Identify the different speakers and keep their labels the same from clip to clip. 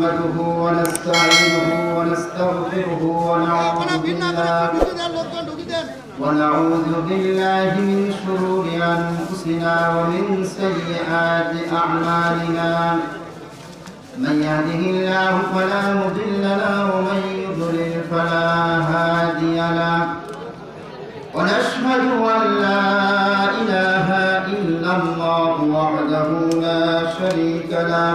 Speaker 1: نحمده ونستعينه ونستغفره ونعوذ بالله من شرور أنفسنا ومن سيئات أعمالنا من يهده الله فلا مضل له ومن يضلل فلا هادي له ونشهد أن لا إله إلا الله وحده لا شريك له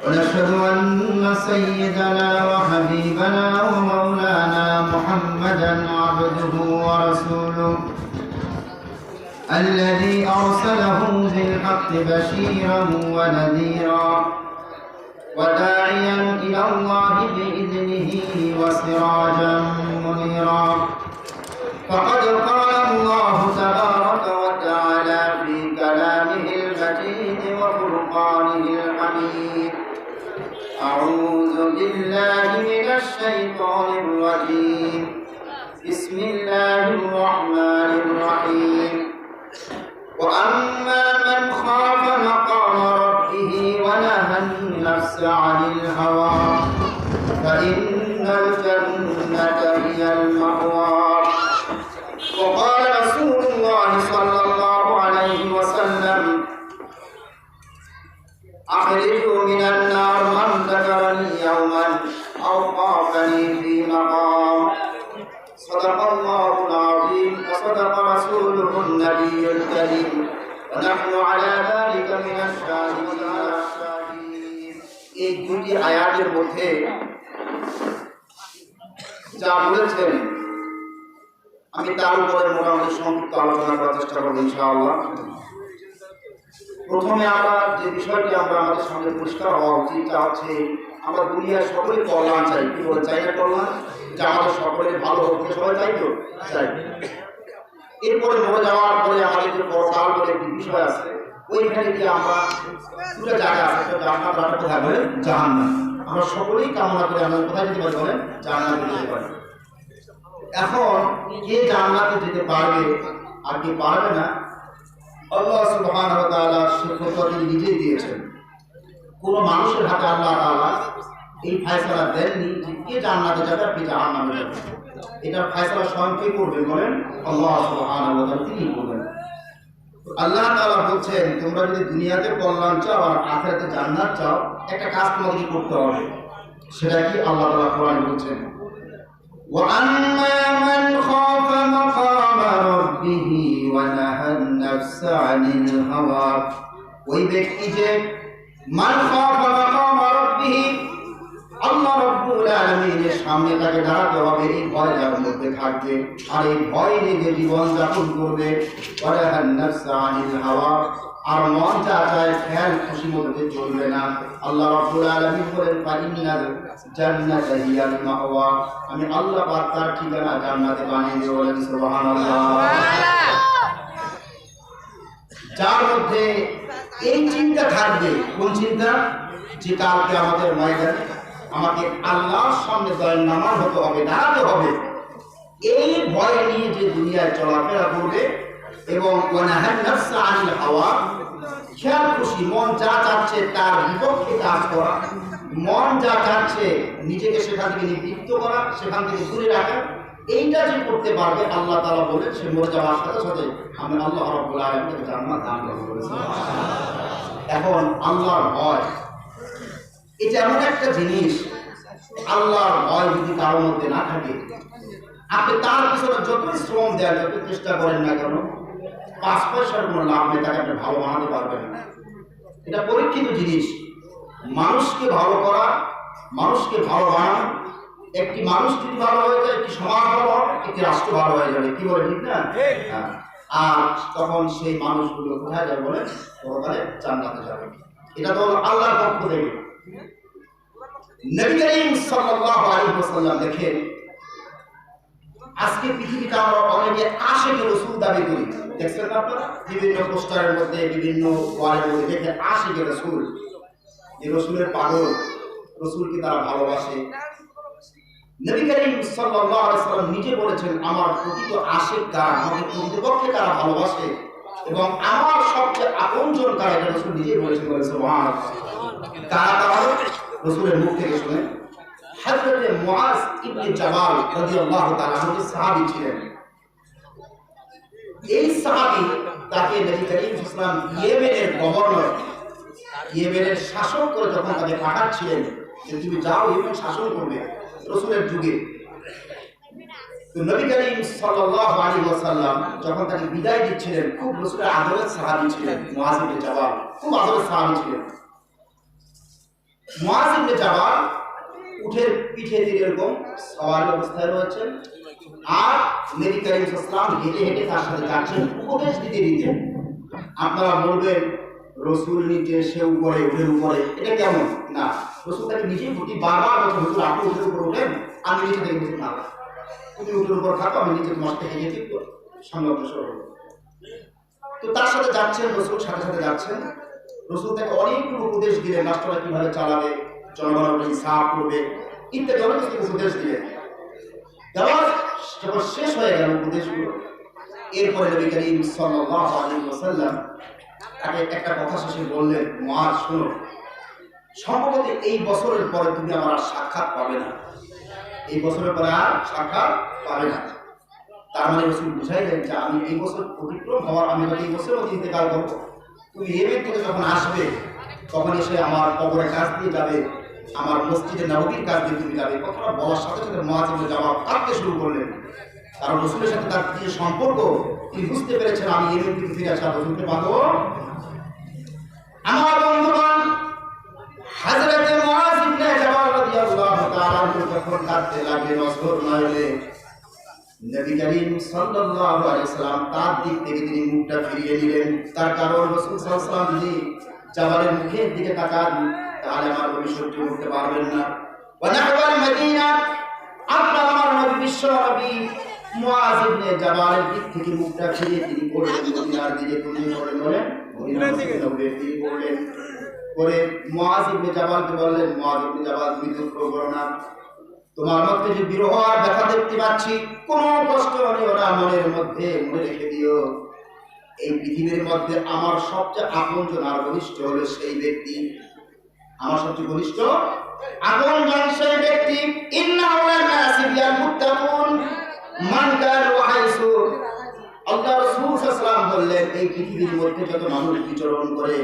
Speaker 1: ونشهد أن سيدنا وحبيبنا ومولانا محمدا عبده ورسوله الذي أرسله بالحق بشيرا ونذيرا وداعيا إلى الله بإذنه وسراجا منيرا فقد قال الله تبارك وتعالى في كلامه المجيد وفرقانه الحميد أعوذ بالله من الشيطان الرجيم بسم الله الرحمن الرحيم وأما من خاف مقام ربه ونهى النفس عن الهوى فإن الجنة هي المأوى وقال رسول الله صلى الله عليه وسلم أخرجوا من النار من ذكرني يوما أو خافني في مقام صدق الله العظيم وصدق رسوله النبي الكريم ونحن على ذلك من الشاهدين এই দুটি আয়াতের মধ্যে যা বলেছেন আমি তার উপরে মোটামুটি সংক্ষিপ্ত আলোচনা করার চেষ্টা করব ইনশাআল্লাহ। প্রথমে আমরা যে বিষয়টি আমরা আমাদের সামনে পরিষ্কার হওয়া উচিত তা হচ্ছে আমরা দুনিয়ার সকলের কল্যাণ চাই। কি বলে চাই না কল্যাণ? যে আমাদের সকলের ভালো হতে সবাই চাই তো চাই। এরপরে মরে যাওয়ার পরে আমাদের যে পরকাল বলে একটি বিষয় আছে, ওইখানে গিয়ে আমরা দুটো জায়গা আছে, জান্নাত আর কোথায় বলে জাহান্নাম। আমরা সকলেই কামনা করে আমরা কোথায় যেতে পারি বলেন? জান্নাতে যেতে পারি। এখন কে জান্নাতে যেতে পারবে আর কে পারবে না, আল্লাহ সুবহানাহু ওয়া তাআলা সিদ্ধান্ত তিনি নিজেই দিয়েছেন। কোনো মানুষের হাতে আল্লাহ তাআলা এই ফয়সালা দেননি যে কে জান্নাতে যাবে আর কে জাহান্নামে যাবে। এটার ফয়সালা স্বয়ং কে করবেন বলেন? আল্লাহ সুবহানাহু ওয়া তাআলা তিনি করবেন। আল্লাহ তাআলা বলছেন তোমরা যদি দুনিয়াতে কল্যাণ চাও আর আখিরাতে জান্নাত চাও, একটা কাজ তোমাদের করতে হবে। সেটা কি? আল্লাহ তাআলা কোরআনে বলছেন وَأَمَّا مَنْ خَافَ مَقَامَ رَبِّهِ وَنَهَى النَّفْسَ عَنِ الْهَوَى ওই ব্যক্তি যে মান খাফা মাকাম রাব্বিহি, আল্লাহ রাব্বুল আলামিনের সামনে তাকে দাঁড়াতে হবে, এই ভয় যার মধ্যে থাকবে আর এই ভয় নিয়ে জীবন যাপন করবে। ওয়ানাহা আন-নাফসা আনিল হাওয়া, আর মন যা চায় খেয়াল খুশি মতো চলবে না। আল্লাহ রাব্বুল আলামিন বলেন ফাইন্নাল জান্নাতা হিয়াল মাওয়া, আমি আল্লাহ পাক তার ঠিকানা জান্নাতে বানিয়ে দেব। বলেন সুবহানাল্লাহ। যার মধ্যে এই চিন্তা থাকবে, কোন চিন্তা? যে কালকে আমাদের ময়দানে আমাকে আল্লাহর সামনে দয়ানামাজ হতে হবে, দাঁড়াতে হবে, এই ভয় নিয়ে যে দুনিয়ায় চলাফেরা করবে এবং ওয়ানাহান নাফসা আনিল হাওয়া, খেয়াল খুশি মন যা চাচ্ছে তার বিপক্ষে কাজ করা, মন যা চাচ্ছে নিজেকে সেখান থেকে নিবৃত্ত করা, সেখান থেকে দূরে রাখা, এইটা যে করতে পারবে আল্লাহ তাআলা বলেন সে মরে যাওয়ার সাথে সাথে আমি আল্লাহ রাব্বুল আলামিনকে জান্নাত দান করব। এখন আল্লাহর ভয় এটা এমন একটা জিনিস, আল্লাহর ভয় যদি কারোর মধ্যে না থাকে, আপনি তার পিছনে যতই শ্রম দেন, যত চেষ্টা করেন না কেন, 5 পয়সার কোনো লাভ নেই, তাকে আপনি ভালো বানাতে পারবেন না। এটা পরীক্ষিত জিনিস। মানুষকে ভালো করা, মানুষকে ভালো বানানো, একটি মানুষ যদি ভালো হয়ে যায়, একটি সমাজ ভালো হবে, একটি রাষ্ট্র ভালো হয়ে যাবে। কি বলে ঠিক না? আর তখন সেই মানুষগুলো কোথায় যাবে বলে? পরকালে জান্নাতে যাবে। এটা তো আল্লাহর পক্ষ থেকে। নবী করিম সাল্লাল্লাহু আলাইহি ওয়াসাল্লাম দেখেন, আজকে পৃথিবীতে আমরা অনেকে আশিক রাসূল দাবি করি। দেখছেন আপনারা বিভিন্ন পোস্টারের মধ্যে, বিভিন্ন ওয়ালের মধ্যে দেখেন আশিক রাসূল, এই রাসূলের পাগল, রাসূলকে তারা ভালোবাসে। নবী করিম সাল্লাল্লাহু আলাইহি ওয়াসাল্লাম নিজে বলেছেন আমার প্রকৃত আশিক কারা, আমাকে প্রকৃতপক্ষে কারা ভালোবাসে এবং আমার সবচেয়ে আপনজন কারা, এটা রাসূল নিজে বলেছেন। সুবহানাল্লাহ। কারা কারা? রাসূলের মুখ থেকে শুনে। হযরত মুআজ ইবনে জাবাল রাদিয়াল্লাহু তাআলা আনহু সাহাবী ছিলেন। এই সাহাবী তাকে নবী করিম সাল্লাল্লাহু আলাইহি ওয়াসাল্লাম ইয়েমেনের গভর্নর, ইয়েমেনের শাসক করে যখন তাকে পাঠাচ্ছিলেন যে তুমি যাও ইয়েমেন শাসন করবে রাসূলের যুগে, তো নবী করিম সাল্লাল্লাহু আলাইহি ওয়াসাল্লাম যখন তাকে বিদায় দিচ্ছিলেন, খুব রাসূলের আদরের সাহাবী ছিলেন মুআজ ইবনে জাবাল, খুব আদরের সাহাবী ছিলেন। মুআজ ইবনে জাবাল উঠের পিঠে দিয়ে এরকম সওয়ার অবস্থায় রয়েছেন, আর নবী করিম সাল্লাল্লাহু আলাইহি ওয়াসাল্লাম হেঁটে হেঁটে তার সাথে যাচ্ছেন উপদেশ দিতে দিতে। আপনারা বলবেন রাসূল নিচে সে উপরে, উঠের উপরে, এটা কেমন? না, রাসূল তাকে নিজেই প্রতি বারবার বলছেন হুজুর আপনি উঠের উপর ওঠেন, আমি নিচে থেকে বলছি না, তুমি উঠের উপর থাকো, আমি নিচে তোমার থেকে হেঁটে সামনে অগ্রসর হব। তো তার সাথে যাচ্ছেন রাসূল, সাথে সাথে যাচ্ছেন। রাসূল তাকে অনেকগুলো উপদেশ দিলেন, রাষ্ট্রটা কিভাবে চালাবে, জনগণকে ইনসাফ করবে, ইত্যাদি অনেক কিছু উপদেশ দিলেন। দেওয়া যখন শেষ হয়ে গেল উপদেশগুলো, এরপরে নবী করিম সাল্লাল্লাহু আলাইহি ওয়াসাল্লাম তাকে একটা কথা শেষে বললেন, মুআজ শোনো, সম্ভবত এই বছরের পরে তুমি আমার আর সাক্ষাৎ পাবে না, এই বছরের পরে আর সাক্ষাৎ পাবে না। তার মানে রাসূল বুঝাইলেন যে আমি এই বছর অতিক্রম হওয়ার, আমি এই বছরের মধ্যে ইন্তেকাল করব, তুমি ইয়েমেন থেকে যখন আসবে তখন এসে আমার কবরের কাছ দিয়ে যাবে, আমার মসজিদে নববীর কাছ দিয়ে তুমি যাবে। কথাটা বলার সাথে সাথে মুআজ ইবনে জাবাল কাঁদতে শুরু করলেন, কারণ রাসূলের সাথে তার যে সম্পর্ক তিনি বুঝতে পেরেছেন আমি ইয়েমেন থেকে ফিরে আসা রাসূলকে পাবো। আমার বন্ধুগণ, হযরত মুআজ ইবনে জাবাল রাদিয়াল্লাহু তাআলা যখন কাঁদতে লাগলেন অঝর নয়নে, নবী করিম সাল্লাল্লাহু আলাইহি ওয়াসাল্লাম তার দিক থেকে তিনি মুখটা ফিরিয়ে নিলেন। তার কারণ রাসূল সাল্লাল্লাহু আলাইহি ওয়াসাল্লাম যদি জাবালের মুখের দিকে তাকান তাহলে আমার নবী সহ্য করতে পারবেন না। ওয়া নাহওয়াল মদিনা, আপনার আমার নবী বিশ্ব নবী মুআজ ইবনে জাবালের দিক থেকে মুখটা ফিরিয়ে তিনি বললেন মদিনার দিকে, তুমি বলেন মদিনার দিকে তিনি বললেন। পরে মুআজ ইবনে জাবালকে বললেন, মুআজ ইবনে জাবাল তুমি দুঃখ করো না, তোমার মধ্যে যে বিরহ আর ব্যথা দেখতে পাচ্ছি, কোনো কষ্ট নিও না, মনের মধ্যে মনে রেখে দিও এই পৃথিবীর মধ্যে আমার সবচেয়ে আপনজন আর ঘনিষ্ঠ হলো সেই ব্যক্তি, আমার সবচেয়ে ঘনিষ্ঠ আপনজন সেই ব্যক্তি। ইন্নাহু লানাসি বিল মুত্তাকুন মান কানু হাইসু, আল্লাহ রাসূল সাল্লাল্লাহু আলাইহি ওয়াসাল্লাম বললেন এই পৃথিবীর মধ্যে যত মানুষ বিচরণ করে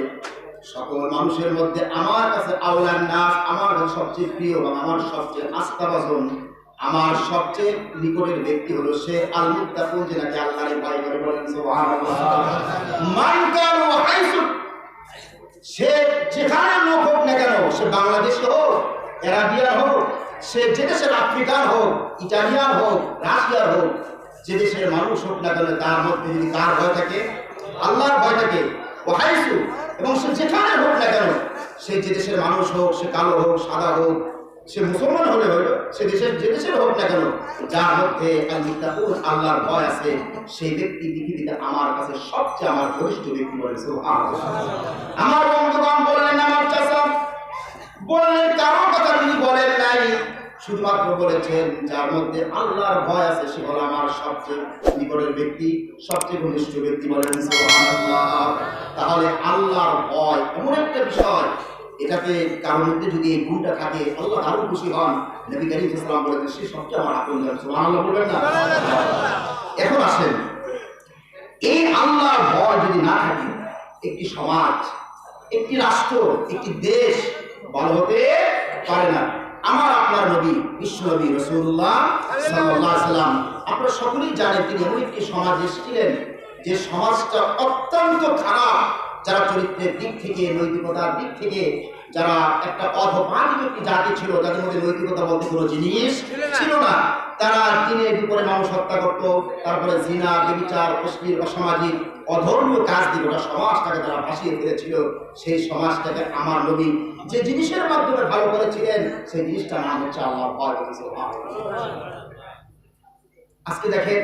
Speaker 1: সকল মানুষের মধ্যে আমার কাছে আওলান নাস, আমার কাছে সবচেয়ে প্রিয় এবং আমার সবচেয়ে আস্থাভাজন, আমার সবচেয়ে নিকটের ব্যক্তি হলো সে আল মুত্তাকুন, যে নাকি আল্লাহর ভয় করে। বলেন সুবহানাল্লাহ। মান কানু হাইসু, সে যেখানে লোক হোক না কেন, সে বাংলাদেশে হোক, আরাবিয়ান হোক, সে যে দেশের আফ্রিকার হোক, ইটালিয়ান হোক, রাশিয়ার হোক, যে দেশের মানুষ হোক না কেন, তার মধ্যে যদি কার ভয় থাকে, আল্লাহর ভয় থাকে, ও হাইসু, এবং সে যেখানে হোক না কেন, সে যে দেশের মানুষ হোক, সে কালো হোক, সাদা হোক, সে মুসলমান হলে হলো, সে দেশের যে দেশের হোক না কেন, যার মধ্যে আল্লাহর ভয় আছে, সেই ব্যক্তি পৃথিবীতে আমার কাছে সবচেয়ে আমার ঘনিষ্ঠ ব্যক্তি। বলে সুবহানাল্লাহ। আমার বন্ধুগণ বললেন, আমার চাচা বললেন, কারো কথা তিনি বলেন নাই, শুধুমাত্র বলেছেন যার মধ্যে আল্লাহর ভয় আছে সে হলো আমার সবচেয়ে নিকটের ব্যক্তি, সবচেয়ে ঘনিষ্ঠ ব্যক্তি। বলেন সুবহানাল্লাহ। তাহলে আল্লাহর ভয় এমন একটা বিষয়, এটাতে কারোর মধ্যে যদি এই গুণটা থাকে আল্লাহ দারুণ খুশি হন। নবী করিম সাল্লাল্লাহু আলাইহি ওয়াসাল্লাম বলেছেন সে সবচেয়ে আমার আপনজন। সুবহানাল্লাহ বলবেন না? এখন আসেন, এই আল্লাহর ভয় যদি না থাকে, একটি সমাজ, একটি রাষ্ট্র, একটি দেশ ভালো হতে পারে না। আমার আপনার নবী বিশ্ব নবী রাসূলুল্লাহ সাল্লাল্লাহু আলাইহি ওয়াসাল্লাম, আপনারা সকলেই জানেন তিনি এমন একটি সমাজ এসেছিলেন যে সমাজটা অত্যন্ত খারাপ, যারা চরিত্রের দিক থেকে, নৈতিকতার দিক থেকে যারা একটা অধপাতিত একটি জাতি ছিল, যাদের মধ্যে নৈতিকতা বলতে কোনো জিনিস ছিল না। তারা দিনের দুপুরে মানুষ হত্যা করত, তারপরে জিনা, ব্যভিচার, অশ্লীল, অসামাজিক, অধর্মীয় কাজ দিয়ে গোটা সমাজটাকে তারা ভাসিয়ে ফেলেছিল। সেই সমাজটাকে আমার নবী যে জিনিসের মাধ্যমে ভালো করেছিলেন, সেই জিনিসটার নাম হচ্ছে আল্লাহর ভয়। আজকে দেখেন,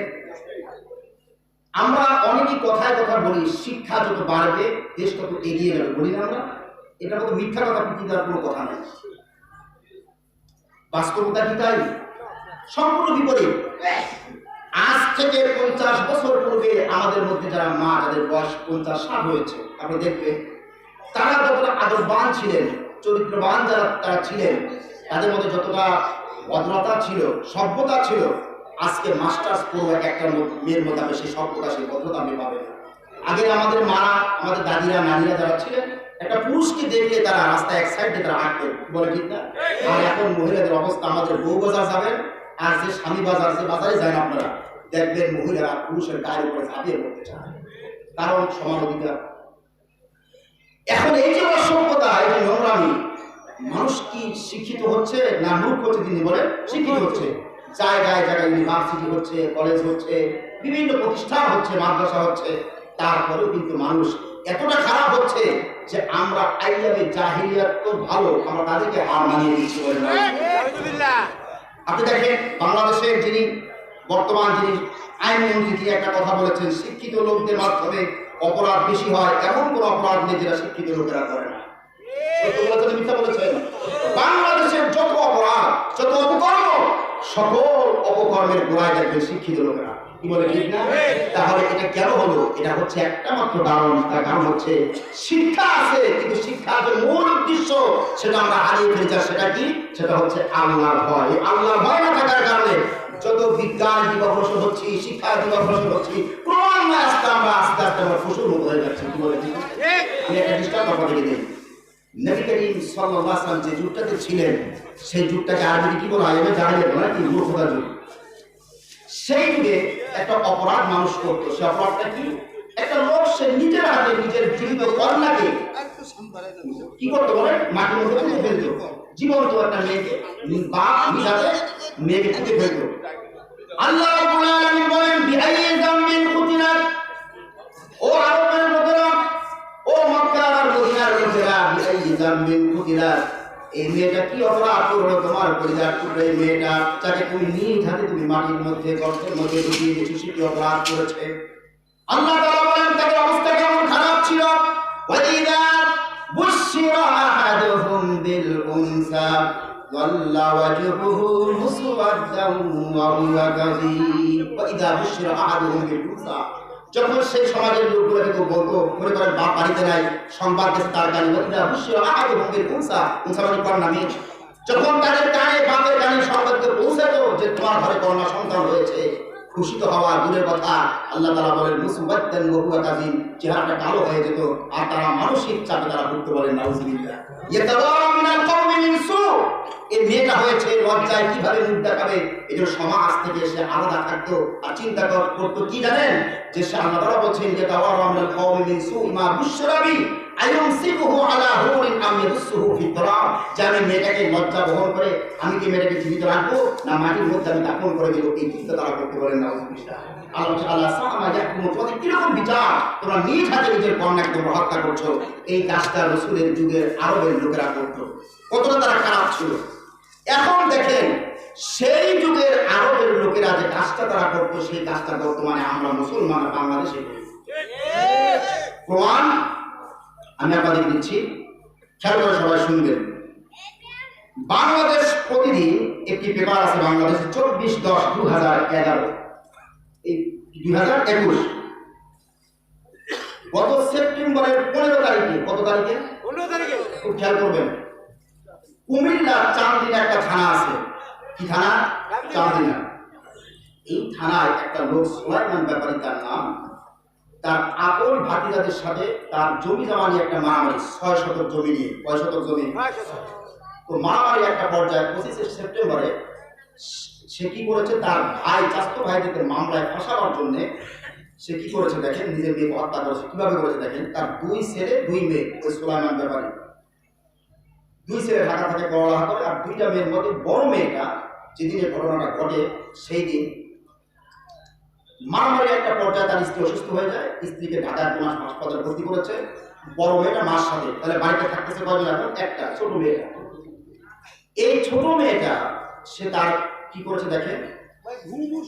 Speaker 1: আমরা অনেকেই কথায় কথা বলি শিক্ষা যত বাড়বে দেশ তত এগিয়ে যাবে, বলি না আমরা? এটা কত মিথ্যা কথা, পৃথিবীর কোনো কথা নেই। বাস্তবতা কি তাই? সম্পূর্ণ বিপরীত। আজ থেকে 50 বছর পূর্বে আমাদের মধ্যে যারা মা, যাদের বয়স 50-60 হয়েছে, আপনি দেখবেন তারা যতটা আদরবান ছিলেন, চরিত্রবান যারা তারা ছিলেন, তাদের মধ্যে যতটা ভদ্রতা ছিল, সভ্যতা ছিল, আজকে মাস্টার্স পড়ুয়া একটা মেয়ের মধ্যে আমি সেই সভ্যতা, সেই ভদ্রতা আমি পাবেন। আগে আমাদের মারা, আমাদের দাদিরা, নানিরা যারা ছিলেন, একটা পুরুষকে দেখলে তারা রাস্তায় এক সাইড দিয়ে তারা হাঁটতেন, বলে ঠিক না? আর এখন মহিলাদের অবস্থা, আমাদের বউ বাজার যাবেন আর যে স্বামী বাজার, যে বাজারে যায় আপনারা দেখবেন মহিলারা পুরুষের গায়ের উপরে ঝাঁপিয়ে পড়তে চায়, কারণ সমান অধিকার। এখন এই যে অসভ্যতা, এই যে নোংরামি, মানুষ কি শিক্ষিত হচ্ছে না মূর্খ হচ্ছে? তিনি বলে শিক্ষিত হচ্ছে। জায়গায় জায়গায় ইউনিভার্সিটি হচ্ছে, কলেজ হচ্ছে, বিভিন্ন প্রতিষ্ঠান হচ্ছে, মাদ্রাসা হচ্ছে, তারপরেও কিন্তু মানুষ এতটা খারাপ হচ্ছে যে আমরা আইয়ামে জাহিলিয়াত তো ভালো, আমরা তাদেরকে হার মানিয়ে দিচ্ছি। আপনি দেখেন বাংলাদেশের যিনি বর্তমান যিনি আইনমন্ত্রী, তিনি একটা কথা বলেছেন, শিক্ষিত লোকদের মাধ্যমে অপরাধ বেশি হয়, এমন কোন অপরাধ নেই যেটা শিক্ষিত লোকেরা করে না। বাংলাদেশের যত অপরাধ, যত অপকর্ম, সকল অপকর্মের গোড়ায় দেখবেন শিক্ষিত লোকেরা। কি বলে ঠিক না? তাহলে এটা কেন হলো? এটা হচ্ছে একটা মাত্র কারণ, তার কারণ হচ্ছে শিক্ষা আছে, কিন্তু শিক্ষার যে মূল উদ্দেশ্য সেটা আমরা হারিয়ে ফেলেছি। সেটা কি? সেটা হচ্ছে আল্লাহর ভয়। আল্লাহর ভয় না থাকার কারণে যত বিজ্ঞান দিকে অগ্রসর হচ্ছি, শিক্ষার দিকে অগ্রসর হচ্ছি, ক্রমান্বয়ে আস্তে আস্তে আমরা পশুর মতো হয়ে যাচ্ছি। কি বলে ঠিক? আমি একটা দৃষ্টান্ত আপনাকে দিই। নবী করিম সাল্লাল্লাহু আলাইহি ওয়াসাল্লাম যে যুগটাতে ছিলেন, সেই যুগটাকে আরবিতে কি বলা হয়? জাহিলিয়াত বলে কি? মূর্খতার যুগ। সেই যুগে একটা অপরাধ মানুষ করতো। সে অপরাধটা কি? একটা লোক সে নিজের হাতে নিজের জীবিত কন্যাকে কি করতো বলে? মাটির মধ্যে পুঁতে ফেলতো। জীবন্ত একটা মেয়েকে, বাপ নিজ হাতে মেয়েকে পুঁতে ফেলতো। আল্লাহ রাব্বুল আলামিন বলেন, বিআইয়ি যামবিন কুতিলাত, ও আরবের লোকেরা, ও মক্কার আর মদিনার লোকেরা, বিআইয়ি যামবিন কুতিলাত, এই মেয়েটা কি অপরাধ করলো? তোমার পরিবার টুকরো এই মেয়েটা, যাকে তুমি নিজ হাতে তুমি মাটির মধ্যে গর্তের মধ্যে ঢুকিয়ে দিয়েছো, সে কি অপরাধ করেছে? আল্লাহ তাআলা বলেন তাদের অবস্থা কেমন খারাপ ছিল। ওয়াইদা বুশিরা আহাদুহুম বিল উনসা ওয়াল্লা ওয়াজহুহু মুসওয়াদান ওয়া হুয়া কাযীব। ওয়াইদা বুশিরা আহাদুহুম বিল উনসা, যখন সেই সমাজের লোকগুলোকে কেউ বলতো, মনে করেন বাপ বাড়িতে নাই, সংবাদ গেছে তার কানে, ওয়াইদা বুশিরা আহাদুহুম বিল উনসা, উনসা মানে কন্যা, মেয়ে, যখন তাদের কানে, বাপের কানে সংবাদকে পৌঁছাতো যে তোমার ঘরে কন্যা সন্তান হয়েছে, খুশি তো হওয়া দূরের কথা, আল্লাহ তাআলা বলেন মুসওয়াদান ওয়া হুয়া কাযীব, চেহারাটা কালো হয়ে যেত আর তারা মানসিক চাপে তারা ভুগতে বলেন নাউযুবিল্লাহ। ইয়াতাওয়ারা মিনাল কওমি মিন সু, এই মেয়েটা হয়েছে লজ্জায় কিভাবে মুখ দেখাবে, এই জন্য সমাজ থেকে সে আলাদা থাকতো আর চিন্তা করতো কি জানেন? যে সে আল্লাহ তাআলা বলছেন ইয়াতাওয়ারা মিনাল কওমি মিন সু মা বুশরাবি আয়ুমসিকুহু আলা হুরিন আম ইয়াদুসুহু ফি তুরাব, যে আমি মেয়েটাকে লজ্জা বহন করে আমি কি মেয়েটাকে জীবিত রাখবো না মাটির মধ্যে আমি দাফন করে দেবো, এই চিন্তা তারা করতে বলেন নাউযুবিল্লাহ। আল্লাহ তাআলা সামা ইয়াহকুমু, তোমাদের কিরকম বিচার, তোমরা নিজ হাতে নিজের কন্যাকে তোমরা হত্যা করছো। এই কাজটা রাসূলের যুগের আরবের লোকেরা করতো, কতটা তারা খারাপ ছিল। এখন দেখেন সেই যুগের আরবের লোকেরা যে কাজটা তারা করতো, সেই কাজটা বর্তমানে আমরা মুসলমান বাংলাদেশে করি। প্রমাণ আমি আপনাদের দিচ্ছি, খেয়াল করে সবাই শুনবেন। বাংলাদেশ প্রতিদিন একটি পেপার আছে, বাংলাদেশ 24/10/2011, এই 2021, গত সেপ্টেম্বরের 15 তারিখে, কত তারিখে? 15 তারিখে, খুব খেয়াল করবেন, কুমিল্লার চান্দিনা একটা থানা আছে। কি থানা? চান্দিনা। এই থানায় একটা লোক সুলাইমান ব্যাপারী তার নাম, তার আপন ভাতিজাদের সাথে তার জমি জমা নিয়ে একটা মারামারি, 6 শতক জমি নিয়ে, 6 শতক জমি, তো মারামারি একটা পর্যায়ে 25শে সেপ্টেম্বরে সে কি করেছে, তার ভাই, চাচাতো ভাইদের মামলায় ফাঁসাবার জন্য সে কি করেছে দেখেন, নিজের মেয়েকে হত্যা করেছে। কিভাবে করেছে দেখেন, তার 2 ছেলে 2 মেয়ে, ওই সুলাইমান ব্যাপারী 2 ছেলে ঢাকা থেকে পড়ালেখা করে, আর 2টা মেয়ের মধ্যে বড় মেয়েটা যেদিন এই ঘটনাটা ঘটে সেই দিন মারামারি একটা পর্যায়ে তার স্ত্রী অসুস্থ হয়ে যায়, স্ত্রীকে ঢাকার 2 মাস হাসপাতালে ভর্তি করেছে, বড় মেয়েটা মার সাথে, তাহলে বাড়িতে থাকতেছে কয়জন? এখন একটা, ছোট মেয়েটা। এই ছোট মেয়েটা সে তার কি করেছে দেখেন,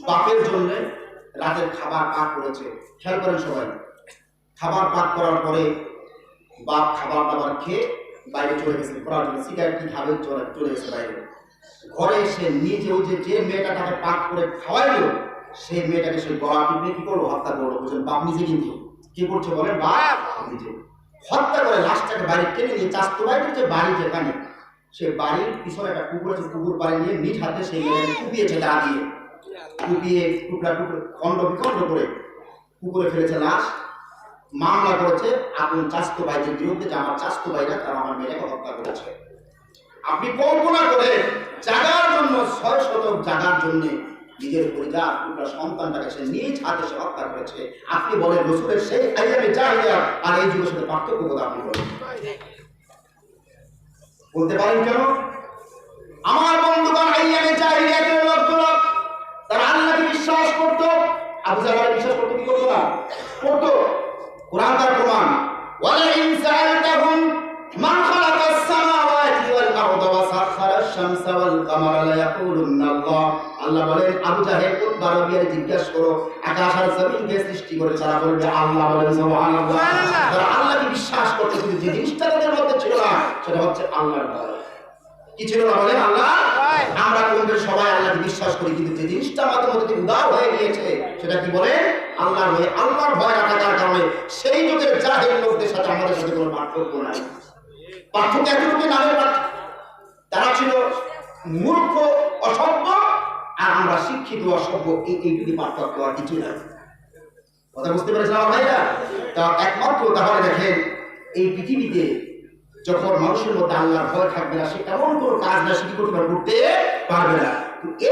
Speaker 1: বাপের জন্য রাতের খাবার পাক করেছে। খেয়াল করেন সবাই, খাবার পাক করার পরে বাপ খাবার দাবার খেয়ে বাইরে চলে গেছে পড়ার জন্য, সিগারেট কি খাবে চলে গেছে বাইরে। ঘরে এসে নিজে ওই যে মেয়েটা তাকে পাক করে খাওয়াইলো, সেই মেয়েটাকে সে গলা টিপে কি করলো, হত্যা করলো। বুঝলেন? বাপ নিজে, কিন্তু কি করছে বলেন, বাপ নিজে। হত্যা করে লাশটাকে বাড়ি টেনে নিয়ে চাস্তো ভাইয়ের যে বাড়ি যেখানে, সে বাড়ির পিছনে একটা পুকুর আছে, পুকুর পাড়ে নিয়ে নিজ হাতে সেই মেয়েটাকে কুপিয়েছে, দা দিয়ে কুপিয়ে টুকরা টুকরো খণ্ড বিখণ্ড করে পুকুরে ফেলেছে লাশ। মামলা করেছে আপন চাস্তো ভাইদের বিরুদ্ধে, যে আমার চাস্তো ভাইরা তারা আমার মেয়েটাকে হত্যা করেছে। আপনি কল্পনা করে জাগার জন্য ৬ শতক জাগার জন্য নিজের পরিবার টুকরা সন্তানটাকে সে নিজ হাতে সে হত্যা করেছে। আপনি বলেন রসুলের সেই আইয়ামে জাহিলিয়া আর এই যুগের সাথে পার্থক্য কথা আপনি বলেন, বলতে পারেন কেন? আমার বন্ধুগণ, আইয়ামে জাহিলিয়াতের লোকগুলো তারা আল্লাহকে বিশ্বাস করত। আবু জাহল বিশ্বাস করত কি করত না? করত। কোরআন তার প্রমাণ, ওয়ালা ইন সাআলতাহুম মান খালাকাস সামাওয়াতি ওয়াল আরদা ওয়া সাখারাশ শামসা ওয়াল কামারা লা ইয়াকুলুন্না আল্লাহ। আল্লাহ বলেন, আবু জাহেল উতবা রাবিয়ার জিজ্ঞাসা করো আকাশ আর জমিনকে সৃষ্টি করে, তারা বলবে আল্লাহ। বলেন সুবহানাল্লাহ। তারা আল্লাহকে বিশ্বাস করতে, কিন্তু যে জিনিসটা তাদের মধ্যে ছিল না সেটা হচ্ছে আল্লাহর ভয়। কি ছিল না? বলেন আল্লাহ। আমরা কোনদের সবাই আল্লাহকে বিশ্বাস করি, কিন্তু যে জিনিসটা আমাদের মধ্যে উদার হয়ে গিয়েছে সেটা কি বলে? আল্লাহর ভয়। আল্লাহর ভয় না থাকার কারণে সেই যুগের জাহেল লোকদের সাথে আমাদের সাথে কোনো পার্থক্য নাই। পার্থক্য এতটুকু নামের পার্থক্য। তারা ছিল মূর্খ অসভ্য, আর আমরা শিক্ষিত অসভ্য, এইটুকু পার্থক্য, আর কিছু নাই। কথা বুঝতে পেরেছেন আমার ভাইরা? তা একমাত্র তাহলে দেখেন, এই পৃথিবীতে যখন মানুষের মধ্যে আল্লাহর ভয় থাকবে না, সে এমন কোনো কাজ না সে কি করতে পারবে না।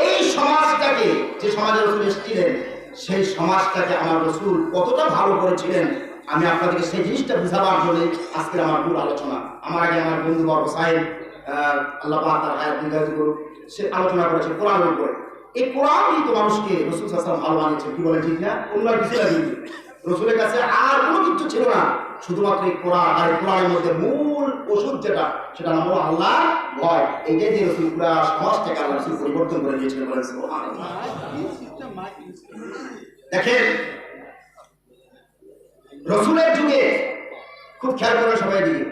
Speaker 1: এই সমাজটাকে, যে সমাজে রসুল এসেছিলেন, সেই সমাজটাকে আমার রসুল কতটা ভালো করেছিলেন, আমি আপনাদেরকে সেই জিনিসটা বুঝাবার জন্য আজকের আমার মূল আলোচনা। আমার আগে আমার বন্ধু বর্গ সাহেব, আল্লাহ পাক তার হায়াত দীর্ঘায়িত করুক, সে আলোচনা করেছে কোরআনের উপরে। এই কোরআনই তো মানুষকে রসুল সাল্লাল্লাহু আলাইহি ওয়াসাল্লাম ভালো বানিয়েছেন, কি বলে ঠিক না? অন্য কিছু লাগে রসুলের কাছে আর কোনো কিছু ছিল না, শুধুমাত্র এই কোরআন। আর এই কোরআনের মধ্যে মূল ওষুধ যেটা, সেটা নাম হলো আল্লাহ ভয়। এইটাই যে রসুল পুরা সমাজটাকে আল্লাহ রসুল পরিবর্তন করে দিয়েছিলেন। বলেন সুবহানাল্লাহ। দেখেন রসুলের যুগে খুব খেয়াল করে সবাই দিকে,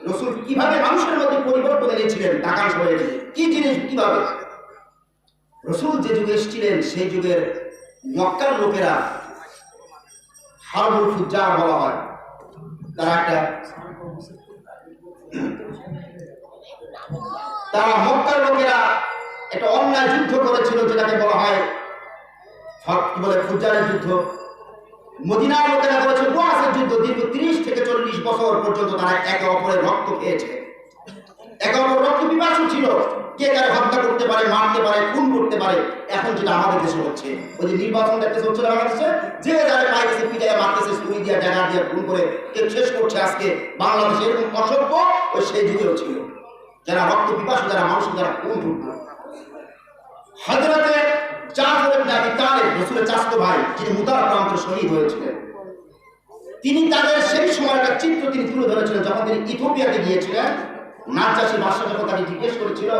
Speaker 1: রসুল কিভাবে মানুষের মধ্যে পরিবর্তন এনেছিলেন, তাকান সবাই দিকে কি জিনিস, কিভাবে রসুল যে যুগে এসেছিলেন সেই যুগের মক্কার লোকেরা হারবুল ফুজ্জার বলা হয়। তারা মক্কার লোকেরা একটা অন্যায় যুদ্ধ করেছিল, যেটাকে বলা হয় কি বলে ফুজ্জারের যুদ্ধ। মদিনার লোকেরা করেছে বুয়াসের যুদ্ধ। দীর্ঘ 30 থেকে 40 বছর পর্যন্ত তারা একে অপরের রক্ত খেয়েছে, একে অপর রক্ত পিপাসু ছিল। কে কারে হত্যা করতে পারে, মারতে পারে, খুন করতে পারে। এখন যেটা আমাদের দেশে হচ্ছে, ওই যে নির্বাচন দেখতে চলছে বাংলাদেশে, যে যারা পাইতেছে পিটায় মারতেছে, ছুরি দিয়ে জায়গা দিয়ে খুন করে কে শেষ করছে। আজকে বাংলাদেশে এরকম অসভ্য ওই সেই যুগেও ছিল, যারা রক্ত পিপাসু, যারা মানুষ, যারা খুন করত। হযরতে জাফর ইবনে আবি তালিব, রাসূলের চাচাতো ভাই, যিনি মুতার প্রান্তে শহীদ হয়েছিলেন, তিনি তাদের সেই সময়কার চিত্র তিনি তুলে ধরেছিলেন যখন তিনি ইথিওপিয়াতে গিয়েছিলেন। নাজ্জাশী বাদশা যখন তাকে জিজ্ঞেস করেছিল,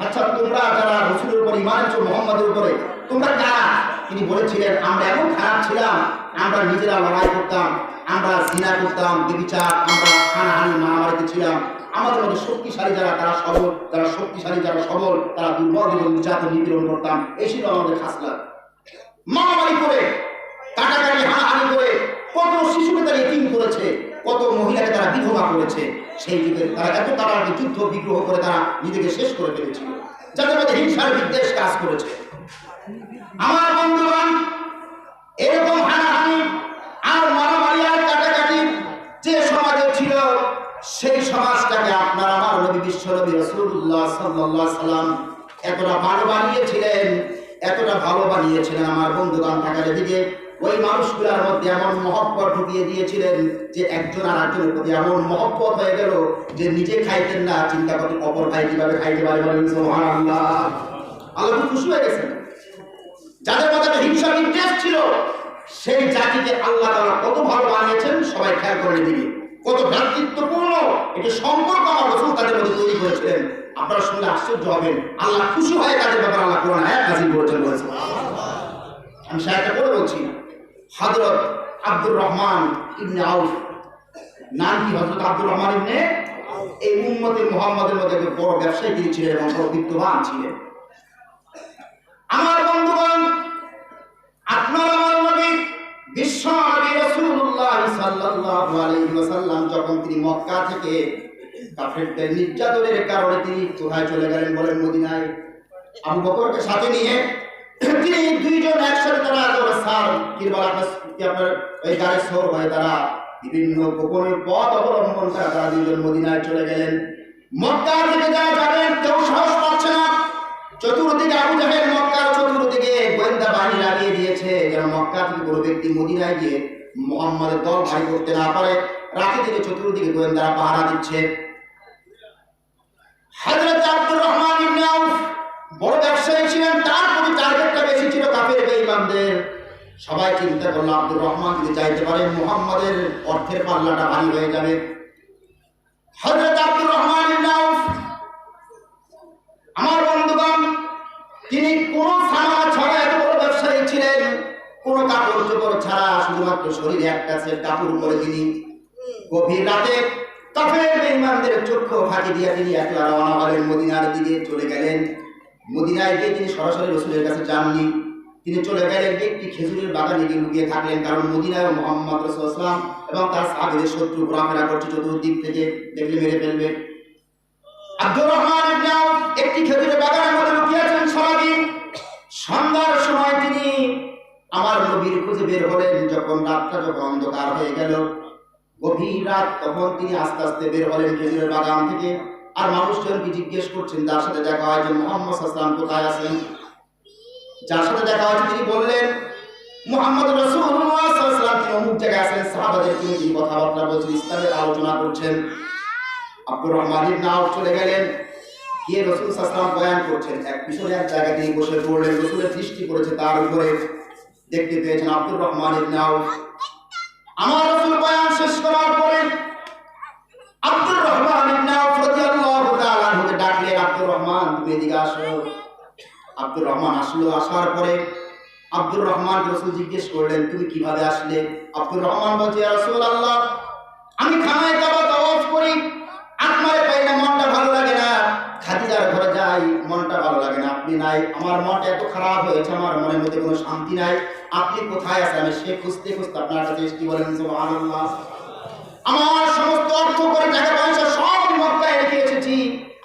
Speaker 1: আচ্ছা তোমরা যারা রাসূলের উপর ঈমান এনেছো, মুহাম্মাদের উপরে, তোমরা কারা? তিনি বলেছিলেন, আমরা এমন খারাপ ছিলাম, আমরা নিজেরা লড়াই করতাম, আমরা জিনা করতাম, ব্যভিচার, আমরা হানাহানি মারামারিতে ছিলাম। আমাদের মধ্যে শক্তিশালী যারা তারা সবল, যারা শক্তিশালী যারা সবল, তারা দুর্বল এবং নির্যাতন নিপীড়ন করতাম। এই ছিল আমাদের খাসলাত। মারামারি করে, কাটাকাটি, হানাহানি করে কত শিশুকে তারা ইতিম করেছে, কত মহিলাকে তারা বিধবা করেছে। সেই যুগে তারা এত তাড়াতাড়ি যুদ্ধ বিগ্রহ করে তারা নিজেকে শেষ করে ফেলেছিল, যাদের মধ্যে হিংসার বিদ্বেষ কাজ করেছে। আমার বন্ধুগণ, এরকম হানাহানি আর মারামারি আর কাটাকাটি যে সমাজে ছিল, সেই সমাজটাকে আপনার আমার নবী বিশ্বনবী রাসূলুল্লাহ সাল্লাল্লাহু আলাইহি সাল্লাম এতটা ভালো বানিয়েছিলেন, এতটা ভালো বানিয়েছিলেন আমার বন্ধুগণ। থাকার দিকে ওই মানুষগুলোর মধ্যে এমন মহব্বত ঢুকিয়ে দিয়েছিলেন যে একজন আর একজনের প্রতি এমন মহব্বত হয়ে গেল যে নিজে খাইতেন না, চিন্তা করতেন অপর ভাই কিভাবে খাইতে পারে। বলেন সুবহানাল্লাহ। আল্লাহ খুব খুশি হয়ে গেছেন। যাদের মধ্যে হিংসা বিদ্বেষ ছিল, সেই জাতিকে আল্লাহ তাআলা কত ভালো বানিয়েছেন সবাই খেয়াল করে দিবে। কত ভ্রাতৃত্বপূর্ণ একটি সম্পর্ক আমার রাসূল তাদের মধ্যে তৈরি করেছিলেন। আপনারা শুনলে আশ্চর্য হবেন, আল্লাহ খুশি হয়ে তাদের ব্যাপারে আল্লাহ কোরআন আয়াত নাযিল করেছেন। আমি সাহেবটা করে বলছি, হযরত আব্দুর রহমান ইবনে আউফ, নাম কি হযরত আব্দুর রহমান ইবনে, এই উম্মতে মুহাম্মাদের মধ্যে একজন বড় ব্যবসায়ী তিনি ছিলেন এবং বড় বিত্তবান ছিলেন। আমার বন্ধুগণ, আপনার আমার নবী বিশ্বনবী রাসূলুল্লাহ সাল্লাল্লাহু আলাইহি ওয়াসাল্লাম যখন তিনি মক্কা থেকে কাফেরদের নির্যাতনের কারণে তিনি কোথায় চলে গেলেন বলেন? মদিনায়। আবু বকরকে সাথে নিয়ে তিনি দুইজন একসাথে তারা সার কি বলা আপনার ওই গাড়ি সর হয়ে তারা বিভিন্ন গোপনে পথ অবলম্বন করে তারা দুইজন মদিনায় চলে গেলেন। মক্কা থেকে যারা যাবেন কেউ সাহস পাচ্ছে না। চতুর্দিকে আবু জাহেল মক্কার চতুর্দিকে গোয়েন্দা বাহিনী লাগিয়ে দিয়েছে যেন মক্কা থেকে কোনো ব্যক্তি মদিনায় গিয়ে মুহাম্মাদের দল ভারী করতে না পারে। রাতে থেকে চতুর্দিকে গোয়েন্দারা পাহারা দিচ্ছে। হযরত আব্দুর রহমান ইবনে আউফ বড় ব্যবসায়ী ছিলেন, তার প্রতি টার্গেটটা বেশি ছিল কাফের বেঈমানদের। সবাই চিন্তা করলো আব্দুর রহমান যদি চাইতে পারে মুহাম্মাদের অর্থের পাল্লাটা ভারী হয়ে যাবে। হযরত আব্দুর রহমান ইবনে আউফ আমার বন্ধুগণ, তিনি কোন সামান ছাড়া এত বড় ব্যবসায়ী ছিলেন, কোন কাপড় চোপড় ছাড়া শুধুমাত্র শরীরে একটা সেট কাপড় পরে তিনি গভীর রাতে কাফের বেঈমানদের চক্ষু ফাঁকি দিয়ে তিনি একলা রওনা হলেন, মদিনার দিকে চলে গেলেন। মদিনায় গিয়ে তিনি সরাসরি রাসূলের কাছে যাননি, তিনি চলে গেলেন একটি খেজুরের বাগানে গিয়ে লুকিয়ে থাকলেন। কারণ মদিনায় মুহাম্মদ রাসূলুল্লাহ সাল্লাল্লাহু আলাইহি ওয়াসাল্লাম এবং তার সাহাবীদের শত্রু ঘোরাফেরা করছে চতুর্দিক থেকে, দেখলে মেরে ফেলবে। আব্দুর রহমান ইবনে আউফ একটি খেজুরের বাগানের মধ্যে লুকিয়ে আছেন সারাদিন। সন্ধ্যার সময় তিনি আমার নবীর খুঁজে বের হলেন। যখন রাতটা যখন অন্ধকার হয়ে গেল, গভীর রাত, তখন তিনি আস্তে আস্তে বের হলেন খেজুরের বাগান থেকে। আর মানুষজনকে জিজ্ঞেস করছেন যার সাথে দেখা হয় যে মুহাম্মদ সাল্লাল্লাহু আলাইহি ওয়াসাল্লাম কোথায় আছেন। যার সাথে দেখা হয়েছে তিনি বললেন মুহাম্মদ রাসূলুল্লাহ সাল্লাল্লাহু আলাইহি ওয়াসাল্লাম তিনি অমুক জায়গায় আছেন। সাহাবাদের তিনি কথাবার্তা বলছেন, ইসলামের আলোচনা করছেন। আব্দুর রহমান ইবনে আউফ চলে গেলেন, গিয়ে রাসূল সাল্লাল্লাহু আলাইহি ওয়াসাল্লাম বয়ান করছেন। এক পিছনে এক জায়গায় তিনি বসে পড়লেন, রাসূলের দৃষ্টি পড়েছে তার উপরে। দেখতে পেয়েছেন আব্দুর রহমান ইবনে আউফ। আমার রাসূল বয়ান শেষ করার পরে আব্দুর রহমান ইবনে আউফ রাদিয়াল্লাহু তাআলা আনহুকে ডাকলেন, আব্দুর রহমান তুমি এদিকে আসো। আব্দুর রহমান আসলো। আসার পরে আব্দুর রহমান রাসূল জিজ্ঞেস করলেন তুমি কিভাবে আসলে? আব্দুর রহমান বলছে ইয়া রাসূলুল্লাহ, আমি খানায় কাবা তাওয়াফ করি, আপনারে পাই না, মনটা ভালো লাগে না। খাদিজার ঘরে যাই, মনটা ভালো লাগে না, আপনি নাই। আমার মনটা এত খারাপ হয়েছে, আমার মনের মধ্যে কোনো শান্তি নাই। আপনি কোথায় আছেন? আমি সে খুঁজতে খুঁজতে আপনার কাছে এসেছি। বলেন সুবহানাল্লাহ। আমার সমস্ত অর্থ করে টাকা পয়সা সব মক্কায় রেখে এসেছি।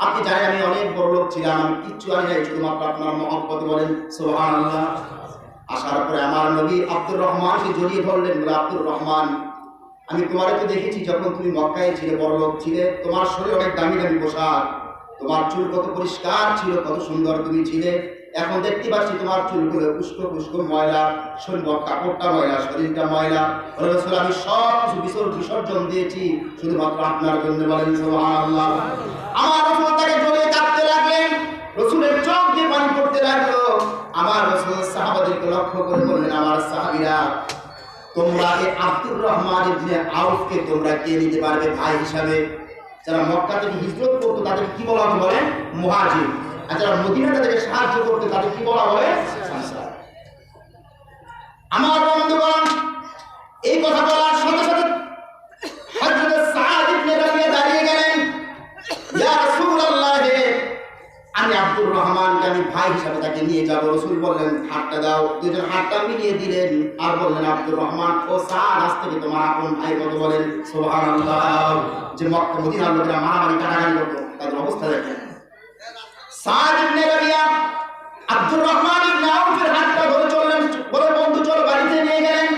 Speaker 1: আপনি জানেন আমি অনেক বড় লোক ছিলাম, আমি কিচ্ছু আনি নাই, শুধুমাত্র আপনার মহব্বতে। বলেন সুবহানাল্লাহ। আসার পরে আমার নবী আব্দুর রহমানকে জড়িয়ে ধরলেন, বলে আব্দুর রহমান, আমি তোমারে তো দেখেছি যখন তুমি মক্কায় ছিলে, বড় লোক ছিলে, তোমার শরীর অনেক দামি দামি পোশাক, তোমার চুল কত পরিষ্কার ছিল, কত সুন্দর তুমি ছিলে। এখন দেখতে পাচ্ছি তোমার চুলগুলো উস্কো উস্কো ময়লা, শরীর কাপড়টা ময়লা, শরীরটা ময়লা। রাসূল আমি সব কিছু বিসর্জন দিয়েছি শুধুমাত্র আপনার জন্য। বলেন সুবহানাল্লাহ। আমার রাসূল তাকে জড়িয়ে কাঁদতে লাগলেন, রাসূলের চোখ দিয়ে পানি পড়তে লাগলো। আমার রাসূল সাহাবাদেরকে লক্ষ্য করে বললেন, আমার সাহাবীরা, তোমরা এই আব্দুর রহমান ইবনে আউফকে তোমরা কে নিতে পারবে ভাই হিসাবে? যারা মক্কা থেকে হিজরত করতো তাদের কি বলা হয়? বলে মুহাজির। আর যারা মদিনা তাদেরকে সাহায্য করতে তাদের কি বলা হয়? আনসার। আমার বন্ধুগণ, এই কথা বলার সাথে সাথে হযরত সাদ ইবনে রাবিয়া দাঁড়িয়ে গেলেন, ইয়া রাসূলুল্লাহ, আমি আব্দুর রহমানকে আমি ভাই হিসাবে তাকে নিয়ে যাব। রাসূল বললেন হাতটা দাও। দুজন হাতটা মিলিয়ে দিলেন আর বললেন আব্দুর রহমান ও সাদ, আজ থেকে তোমার আপন ভাই কত। বলেন সুবহানাল্লাহ। যে মক্কা মদিনার লোকেরা মারামারি কাটাকাটি করতো তাদের অবস্থা দেখেন। সাদ ইবনে রাবিয়া আব্দুর রহমান ইবনে আউফের হাতটা ধরে চললেন, বলে বন্ধু চল বাড়িতে নিয়ে গেলেন।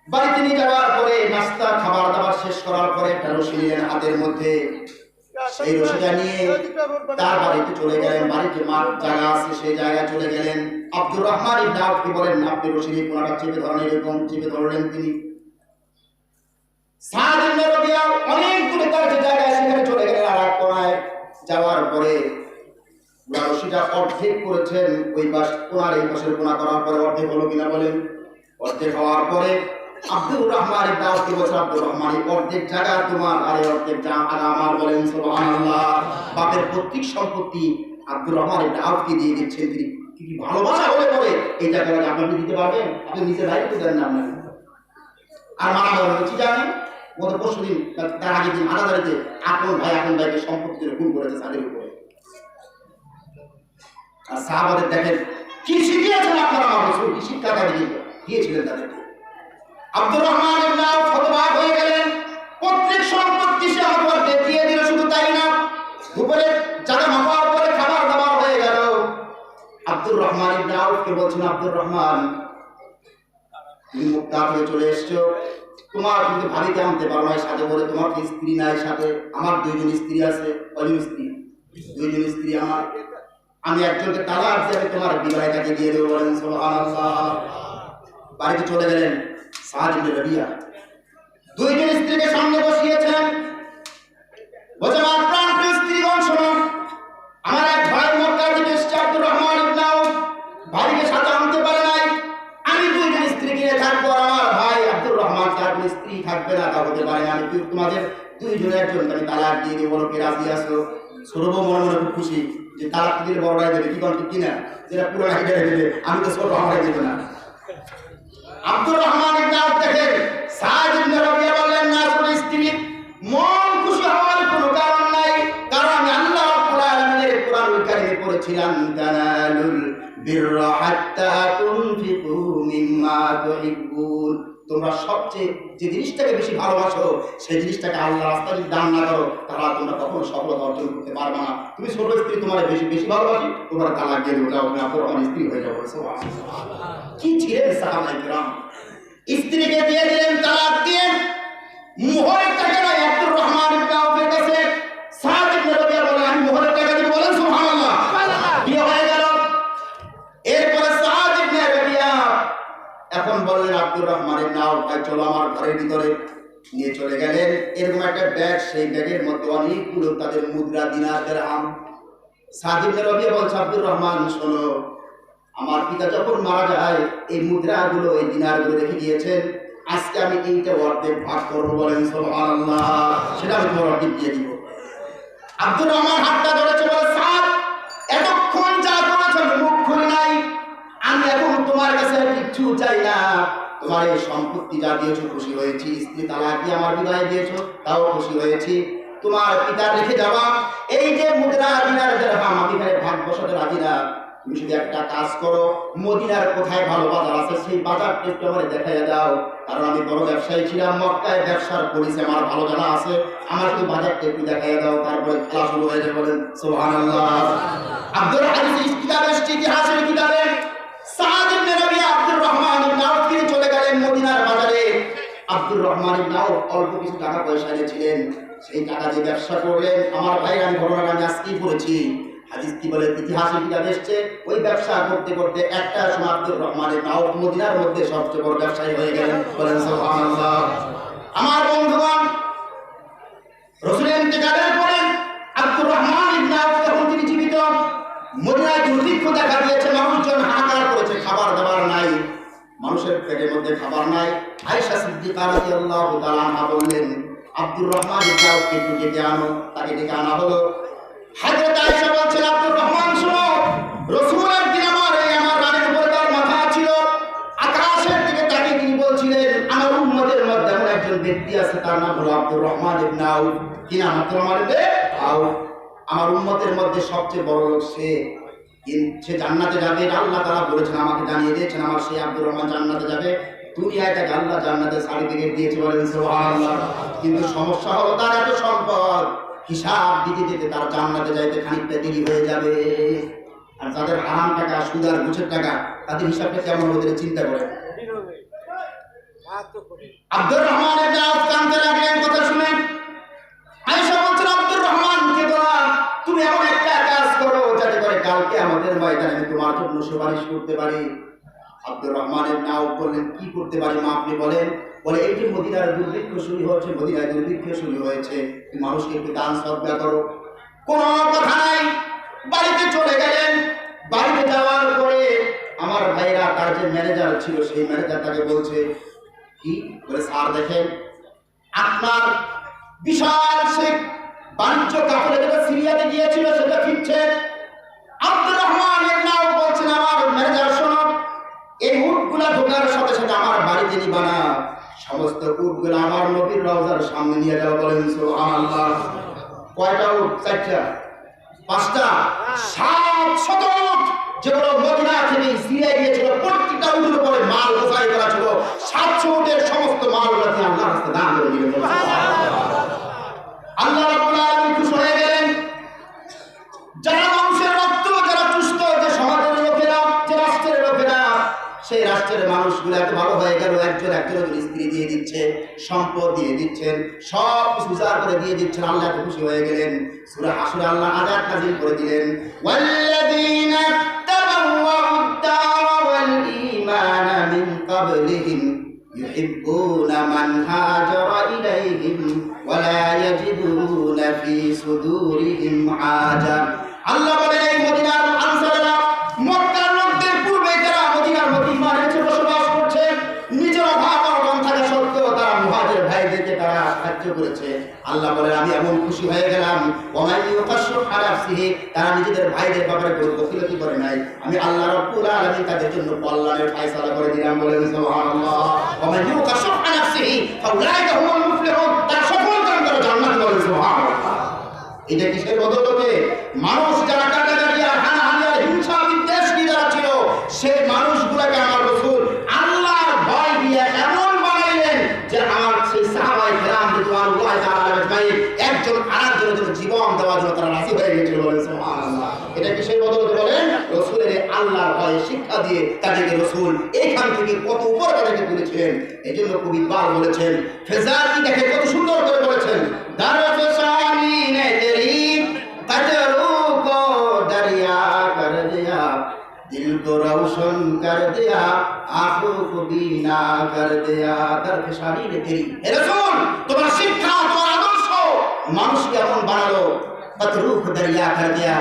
Speaker 1: বাড়িতে নিয়ে যাওয়ার পরে নাস্তা খাবার দাবার শেষ করার পরে একটা রশি নিলেন হাতের মধ্যে। সেই রশিটা নিয়ে তার বাড়িতে চলে গেলেন। বাড়িতে মাঠ জায়গা আছে, সেই জায়গায় চলে গেলেন। আব্দুর রহমান ইবনে আউফ কি বলেন, আপনি রশি নিয়ে কোনাটা চেপে ধরেন, এরকম চেপে ধরলেন তিনি। সাদ ইবনে রাবিয়া অনেক দূরে তার যে জায়গায় সেখানে চলে গেলেন। আর এক কোনায় যাওয়ার পরে রশিটা অর্ধেক করেছেন, ওই পাশ কোনার এই পাশের কোনা করার পরে অর্ধেক হলো কিনা বলেন? অর্ধেক হওয়ার পরে আব্দুর রহমান ইবনে আউফ কি বলছেন, আব্দুর রহমান অর্ধেক জায়গা তোমার আর অর্ধেক জায়গা আমার। বলেন সুবহানাল্লাহ। বাপের পৈতৃক সম্পত্তি আব্দুর রহমান ইবনে আউফকে দিয়ে দিচ্ছেন। তিনি কি ভালোবাসা হলে পরে এই জায়গাটা আপনাকে দিতে পারবেন? আপনি নিজের দায়িত্ব দেন না আপনাকে। আর মারা হয়েছি জানেন, গত পরশুদিন তার আগের দিন আলাদারিতে আপন ভাইকে সম্পত্তি খুন করেছে তাদের উপরে। আর সাহাবাদের দেখেন কি শিখিয়েছেন আপনারা, আমার রাসূল কি শিক্ষা দিয়েছিলেন তাদেরকে। আব্দুর রহমান ইবনে আউফ হতবাক হয়ে গেলেন। পৈতৃক সম্পত্তি সে আমাকে দিয়ে দিল, শুধু তাই না, উপরে জায়গা মাপার পরে খাবার দাবার হয়ে গেল। আব্দুর রহমান ইবনে আউফকে বলছেন, আব্দুর রহমান, তুমি মুক্তা হয়ে চলে এসছো, তোমার কিন্তু ভাবিকে আনতে পারো না সাথে করে, তোমার কি স্ত্রী নাই সাথে? আমার দুইজন স্ত্রী আছে। কয়জন স্ত্রী? দুইজন স্ত্রী আমার। আমি একজনকে তালাক দিয়ে আমি তোমার বিবাহিতাকে দিয়ে দেবো। বলেন সুবহানাল্লাহ। বাড়িতে চলে গেলেন সাদ ইবনে রাবিয়া, দুইজন স্ত্রীকে সামনে বসিয়েছেন। বলছে, আমার প্রাণপ্রিয় স্ত্রীগণ শোনো, আমার এক ভাই মক্কা থেকে এসেছে, আব্দুর রহমান ইবনে আউফ, ভাইকে সাথে আনতে পারে নাই। আমি দুইজন স্ত্রী কিনে থাকবো, আমার ভাই আব্দুর রহমান তার স্ত্রী থাকবে না, তা হতে পারে না। আমি তোমাদের দুইজনের একজনকে আমি তালাক দিয়ে দেবো, বলো কে রাজি আছো? সৌরভ মনে মনে খুব খুশি যে তালাক দিলে বড়রাই দেবে, কি কন ঠিক কিনা, যেটা পুরো রাইটারে দেবে, আমি তো ছোট আমাকে দেবে না। আব্দুর রহমান ইবনে আউফ দেখেন সাদ ইবনে রাবিয়া বললেন, না ছোট স্ত্রী, মন খুশি হওয়ার কোনো কারণ নাই, কারণ আমি আল্লাহ রাব্বুল আলামিনের কোরআনুল কারীমে পড়েছিলাম, তানালুল বিররা হাত্তা তুনফিকু মিম্মা তুহিব্বুন। তোমরা সবচেয়ে যে জিনিসটাকে বেশি ভালোবাসো সেই জিনিসটাকে আল্লাহর রাস্তায় যদি দান না করো, তাহলে তোমরা কখনো সফলতা অর্জন করতে পারবে না। তুমি ছোট স্ত্রী তোমার বেশি বেশি ভালোবাসি, তোমরা তালাক দিয়ে দেবো, যাও, তুমি আব্দুর রহমান স্ত্রী হয়ে যাবো। কি ছিলেন সাহাবায়ে কেরাম! স্ত্রীকে দিয়ে দিলেন তালাক দিয়ে, মোহরের টাকা নাই আব্দুর রহমান ইবনে আউফের কাছে। সাদ ইবনে রাবিয়া বলেন, আমি মোহরের টাকা দিব। বলেন সুবহানাল্লাহ। বিয়ে হয়ে গেল। এরপরে সাদ ইবনে রাবিয়া এখন বললেন, আব্দুর রহমান ইবনে আউফ, ভাই চলো আমার ঘরের ভিতরে। নিয়ে চলে গেলেন এরকম একটা ব্যাগ, সেই ব্যাগের মধ্যে অনেকগুলো তাদের মুদ্রা, দিনার, দিরহাম। সাদ ইবনে রাবিয়া বলছে, আব্দুর রহমান শোনো, আমার পিতা যখন মারা যায় এই মুদ্রাগুলো, এই দিনারগুলো রেখে দিয়েছেন, আজকে আমি এইটা অর্ধেক ভাগ করবো। বলেন সুবহানাল্লাহ। সেটা আমি তোমার অর্ধেক দিয়ে দিব। আব্দুর রহমান হাতটা ধরেছে, বলে, সাদ, এতক্ষণ যা করেছো মুখ খুলে নাই, আমি এখন তোমার কাছে কিচ্ছু চাই না। তোমার এই সম্পত্তি যা দিয়েছো খুশি হয়েছি, স্ত্রী তালাক দিয়ে আমার বিদায় দিয়েছো তাও খুশি হয়েছি। তোমার পিতা রেখে যাওয়া এই যে মুদ্রা, দিনার, দিরহাম, আমি এখানে ভাগ বসাতে রাজি না। তুমি শুধু একটা কাজ করো, মদিনার কোথায় ভালো বাজার আছে সেই বাজারটা একটু আমার দেখাইয়া দাও, কারণ আমি বড় ব্যবসায়ী ছিলাম, মক্কায় ব্যবসার পরিচয় আমার ভালো জানা আছে, আমার শুধু বাজারটা একটু দেখাইয়া দাও, তারপরে খেলা শুরু হয়ে যাবে। বলেন সুবহানাল্লাহ। আব্দুল হাদিস কিতাবের ইতিহাসের কিতাবে সাদ ইবনে রাবিয়া আব্দুর রহমান ইবনে আউফ তিনি চলে গেলেন মদিনার বাজারে। আব্দুর রহমান ইবনে আউফ অল্প কিছু টাকা পয়সা এনেছিলেন, সেই টাকা দিয়ে ব্যবসা করলেন। আমার ভাই, আমি ঘটনাটা আমি আজকেই পড়েছি, হাদিস কি বলে, ইতিহাসের কিতাব এসেছে। ওই ব্যবসা করতে করতে একটা সময় আব্দুর রহমান ইবনে আউফ মদিনার মধ্যে সবচেয়ে বড় ব্যবসায়ী হয়ে গেলেন। বলেন সুবহানাল্লাহ। আমার বন্ধুগণ, রাসূলের ইন্তেকালের পরে আব্দুর রহমান ইবনে আউফ যখন তিনি জীবিত, মদিনায় দুর্ভিক্ষ দেখা দিয়েছে, মানুষজন হাহাকার করেছে, খাবার দাবার নাই, মানুষের পেটের মধ্যে খাবার নাই। আয়েশা সিদ্দিকা রাদিয়াল্লাহু তাআলা আনহা বললেন, আব্দুর রহমান ইবনে আউফকে একটু ডেকে আনো। তাকে ডেকে আনা হলো। হযরত আয়েশা বলছেন, আব্দুর রহমান শোনো, রাসূলের দিন আমার রানের উপরে তার মাথা ছিল, আকাশের দিকে তাকিয়ে তিনি বলছিলেন, আমার উম্মতের মধ্যে এমন একজন ব্যক্তি আছে, তার নাম হলো আব্দুর রহমান ইবনে আউফ। কি নাম? আব্দুর রহমান ইবনে আউফ। আমার উম্মতের মধ্যে সবচেয়ে বড় লোক সে, সে জান্নাতে যাবে, এটা আল্লাহ তাআলা বলেছেন, আমাকে জানিয়ে দিয়েছেন, আমার সেই আব্দুর রহমান জান্নাতে যাবে। দুনিয়ায় তাকে আল্লাহ জান্নাতের সার্টিফিকেট দিয়েছে। বলেন সুবহানাল্লাহ। কিন্তু সমস্যা হলো, তার এত সম্পদ, হিসাব দিতে দিতে তার জান্নাতে যাইতে খানিকটা দেরি হয়ে যাবে। আর যাদের হারাম টাকা, সুদ আর ঘুষের টাকা, তাদের হিসাবটা কেমন হবে চিন্তা করেন। আব্দুর রহমান ইবনে আউফ কাঁদতে লাগলেন কথা শুনে। আয়েশা বলছেন, আব্দুর রহমানকে বলা, তুমি এমন একটা কাজ করো যাতে করে কালকে আমাদের ময়দানে আমি তোমার জন্য সুপারিশ করতে পারি। আব্দুর রহমান ইবনে আউফ বললেন, কি করতে পারি মা, আপনি বলেন। বলে, এই যে মদিনার দুর্ভিক্ষ শুরু হয়েছে, মদিনায় দুর্ভিক্ষ শুরু হয়েছে, তুমি মানুষকে একটু দান সদকা করো। কোনো কথা নাই, বাড়িতে চলে গেলেন। বাড়িতে যাওয়ার পরে আমার ভাইরা, তার যে ম্যানেজার ছিল সেই ম্যানেজার তাকে বলছে, কি বলে, স্যার দেখেন আপনার বিশাল সে বাণিজ্য কাপড়ে যেটা সিরিয়াতে গিয়েছিল সেটা ফিরছে। আব্দুর রহমান ইবনে আউফ বলছেন, আমার ম্যানেজার শোনো, এই উটগুলা ঢোকার সাথে সাথে আমার বাড়িতে নিবা না, সমস্ত উটগুলা আমার নবীর রওজার সামনে নিয়ে যাও। বলেন সুবহানাল্লাহ। কয়টা উট? 4টা, 5টা, 700 উট যেগুলো মদিনা থেকে সিরিয়া গিয়েছিল, প্রত্যেকটা উটের উপরে মাল বোঝাই করা ছিল। 700 উটের সমস্ত মালগুলো তিনি আল্লাহর রাস্তায় দান করে দিলেন। আল্লাহ রাব্বুল আলামিন খুশি হয়ে গেলেন। যারা মানুষের রক্ত, যারা চুষ্ট, যে সমাজের লোকেরা, যে রাষ্ট্রের লোকেরা, সেই রাষ্ট্রের মানুষগুলো এত ভালো হয়ে গেল। একজন একজনের স্ত্রী দিয়ে দিচ্ছে, সম্পদ দিয়ে দিচ্ছেন, সব কিছু উজাড় করে দিয়ে দিচ্ছেন। আল্লাহ এত খুশি হয়ে গেলেন। সূরা হাসরে আল্লাহ আযাব নাযিল করে দিলেন, ওয়াল্লাযীনা তাবাওয়াউদ দারা ওয়াল ঈমানা মিন ক্বাবলিহিম ইউহিব্বুনা মান হাজারা ইলাইহিম ওয়া লা ইয়াজিদুনা ফি সুদুরিহিম হাজা। আল্লাহ বলেন, এই মদিনার আনসাররা, মক্কার লোকদের পূর্বে যারা মদিনার মধ্যে ঈমান এনেছে, বসবাস করছে, নিজের অভাব অনটন থাকা সত্ত্বেও তারা মুহাজির ভাইদেরকে তারা সাহায্য করেছে। আল্লাহ বলেন, আমি এমন খুশি হয়ে গেলাম, ওয়া ইউকাশশিফ আলা নাফসিহি, তারা নিজেদের ভাইদের ব্যাপারে কোনো গফিলতি করে নাই। আমি আল্লাহ রাব্বুল আলামিন তাদের জন্য কল্যাণের ফয়সালা করে দিলাম। বলেন সুবহানাল্লাহ। ওয়া ইউকাশশিফ আলা নাফসিহি ফাউলাইকা হুমুল মুফলিহুন, তারা সফলকাম, তারা জান্নাত। বলেন সুবহানাল্লাহ। এটা কিসের বদৌলতে? মানুষ যারা কাটাকাটি আর হানাহানি আর হিংসা বিদ্বেষ নিয়ে যারা ছিল, সেই মানুষগুলোকে আমার রাসূল আল্লাহর ভয় দিয়ে এমন বানাইলেন যে আমার সেই সাহাবায়ে কেরাম রিদওয়ানুল্লাহি তাআলা আলাইহিম একজন আরেকজনের জন্য জীবন দেওয়ার জন্য তারা রাজি হয়ে গিয়েছিল। বলেন সুবহানাল্লাহ। এটা কিসের বদৌলতে? বলেন রাসূলের আল্লাহর ভয় শিক্ষা দিয়ে তাদেরকে রাসূল এইখান থেকে কত উপরে তাদেরকে তুলেছিলেন। এজন্য কবি ইকবাল বলেছেন, ফেজাতি দেখে কত সুন্দর করে বলেছেন, দারফসানি নে তেরি কতরু কো দরিয়া কর দিয়া, দিল কো রওশন কর দিয়া, আঁখোं को बीना कर दिया। दरफशानी ने तेरी, হে রাসূল, তোমার শিক্ষা, তোমার আদর্শ মানুষকে এমন বানালো, কতরু কো দরিয়া কর দিয়া,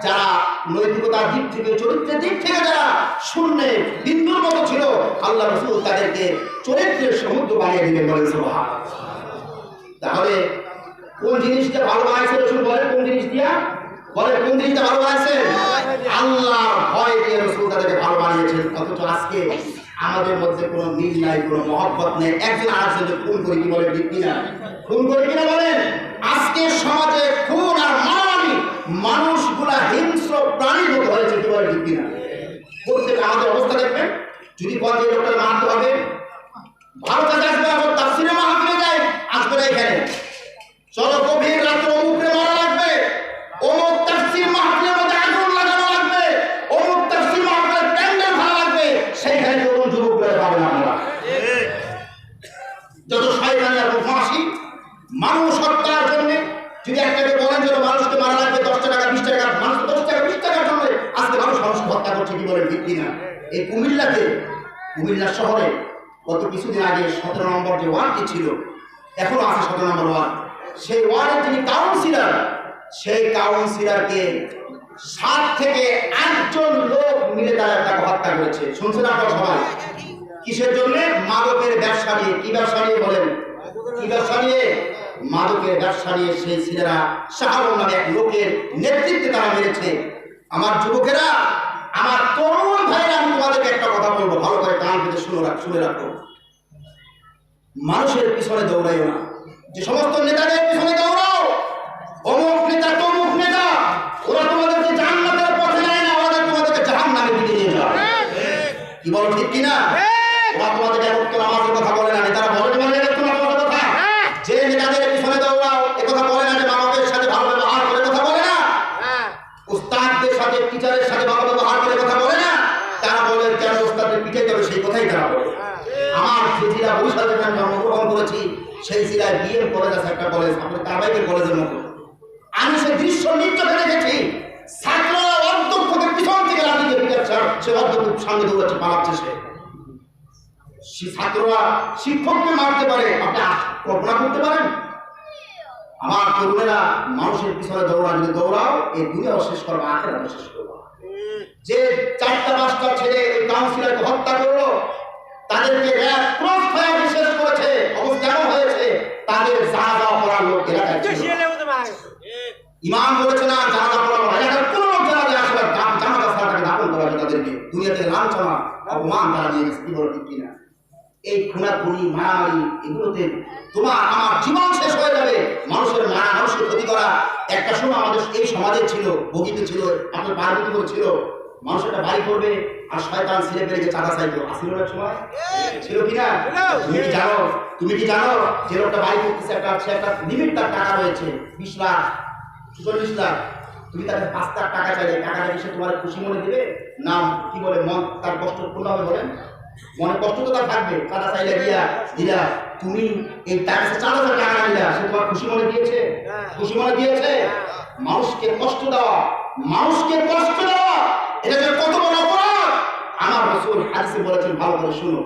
Speaker 1: যারা নৈতিকতার দিক থেকে, চরিত্রের দিক থেকে যারা শূন্য বিন্দুর মতো ছিল, আল্লাহ রাসূল তাদেরকে চরিত্রের সমুদ্র বানিয়ে দিলেন। বলেন সুবহানাল্লাহ। তাহলে কোন জিনিসটা ভালো বানাইছে রাসূল? বলেন কোন জিনিস দিয়া? বলেন কোন জিনিসটা ভালো বানাইছে? আল্লাহর ভয় দিয়ে রাসূল তাদেরকে ভালো বানিয়েছেন। অথচ আজকে আমাদের মধ্যে কোনো মিল নাই, কোনো মহব্বত নেই, একজন আরেকজনকে খুন করি, কি বলে ঠিক কিনা? খুন করি কিনা বলেন? আজকে সমাজে খুন আর মারামারি, মানুষগুলা হিংস্র প্রাণীর মতো হয়েছে, কি বলে ঠিক কিনা? প্রত্যেক আমাদের অবস্থা দেখবেন, যদি বলে লোকটা মারতে হবে, ভালো কাজ আসবে, আবার তাফসীরে মাহফিলে যায়, আসবে না এখানে, চলো গভীর রাতে অমুকরে মারা লাগবে, অমুক তাফসীর মাহফিলের মধ্যে আগুন লাগানো লাগবে, অমুক তাফসীর মাহফিলের প্যান্ডেল ভাড়া লাগবে, সেইখানে তরুণ যুবকরা পাবেন আমরা। যত শয়তানি আর বদমাশি, মানুষ হত্যার জন্য যদি একটাকে বলেন যে মানুষকে মারা লাগবে 10 টাকা 20 টাকা, মানুষ 10 টাকা 20 টাকার জন্য আজকে মানুষকে হত্যা করছে, কি বলেন ঠিক কিনা? এই কুমিল্লা শহরে গত কিছুদিন আগে 17 নম্বর যে ওয়ার্ডটি ছিল, এখনো আছে 17 নম্বর ওয়ার্ড, সেই ওয়ার্ডের যিনি কাউন্সিলর, সেই কাউন্সিলরকে 7 থেকে 8 জন লোক মিলে তারা তাকে হত্যা করেছে। শুনছেন আপনারা সবাই? কিসের জন্য? মাদকের ব্যবসা নিয়ে। কি ব্যবসা নিয়ে বলেন? কি ব্যবসা নিয়ে? মাদকের ব্যবসা নিয়ে সেই ছেলেরা শাহরুখ নামে এক লোকের নেতৃত্বে তারা মেরেছে। আমার যুবকেরা, আমার তরুণ ভাইরা, আমি তোমাদেরকে একটা কথা বলবো, ভালো করে কান পেতে শুনে রাখো। মানুষের পিছনে দৌড়াইও না। যে সমস্ত নেতাদের পিছনে দৌড়াও, অমুক নেতা তমুক নেতা, ওরা তোমাদেরকে জান্নাতের পথে নেয় না, ওরা তোমাদেরকে জাহান্নামে দিতে নিয়ে যায়। কি বলো ঠিক কিনা? ওরা তোমাদেরকে একত্র নামাজের কথা বলে না, নেতারা বলে তোমাদের একত্র নামাজের কথা। যে নেতাদের পিছনে দৌড়াও, এ কথা বলে না যে মানবের সাথে ভালো ব্যবহার করে, কথা বলে না। উস্তাদদের সাথে, টিচারের সাথে ভালো ব্যবহার করে, কথা বলে না। তারা বলে কেন উস্তাদের পিঠে যাবে, সেই কথাই তারা বলে। আমার জেলা বরিশালে যেখানে জন্মগ্রহণ করেছি, সেই জেলায় বিএম কলেজ আছে, একটা কলেজ, আপনার কারবাইকের কলেজের মতো। আমি সেই দৃশ্য নিত্যকে দেখেছি, ছাত্ররা অধ্যক্ষকে পিছন থেকে লাঠি দিয়ে পিটাচ্ছে, সে অধ্যক্ষ সামনে দৌড়াচ্ছে, পালাচ্ছে সে। ছাত্ররা শিক্ষককে মারতে পারে, আপনি কল্পনা করতে পারেন? আমার তরুণেরা, মানুষের পিছনে যদি দৌড়াও, এই দুনিয়াও শেষ করবো, আখেরাতও শেষ করবো। যে 4টা-5টা ছেলে এই কাউন্সিলরকে হত্যা করলো, তাদেরকে র্যাব ক্রস ফায়ারে শেষ করেছে, অবস্থা এমন হয়েছে তাদের জানাজা পড়ার লোক এলাকায় ছিল। ইমাম বলেছে না জানাজা পড়ানো, এলাকার কোন লোক জানাজা আসলে জানাজা ছাড়াকে দাফন করা হবে তাদেরকে। দুনিয়া থেকে লাঞ্ছনা, অপমান তারা নিয়ে গেছে, কি বলে ঠিক কিনা? এই খুনাখুনি, মারামারি, এগুলোতে তোমার আমার জীবন শেষ হয়ে যাবে। মানুষের মারা, মানুষের ক্ষতি করা একটা সময় আমাদের এই সমাজে ছিল, বগিতে ছিল, আপনার পার্বতীপুর ছিল। মানুষ একটা বাড়ি করবে আর শয়তান ছেলে পেলে চাঁদা চাইতো, আসছিল না সময়? ছিল কিনা? তুমি কি জানো যে লোকটা বাড়ি করতেছে, সে একটা লিমিট, তার টাকা রয়েছে 20 লাখ 40 লাখ, তুমি তাকে 5 লাখ টাকা চাইলে টাকাটা কি সে তোমার খুশি মনে দেবে? না কি বলে, মন তার কষ্ট পূর্ণ হবে? বলেন, মনে কষ্ট তো তার থাকবে। চাঁদা চাইলে দিলা, তুমি এই টাকা চাঁদা টাকা দিলা, সে তোমার খুশি মনে দিয়েছে? খুশি মনে দিয়েছে? মানুষকে কষ্ট দেওয়া, এটা যে কত বড় অপরাধ আমার রাসূল হাদিসে বলেছেন, ভালো করে শুনো।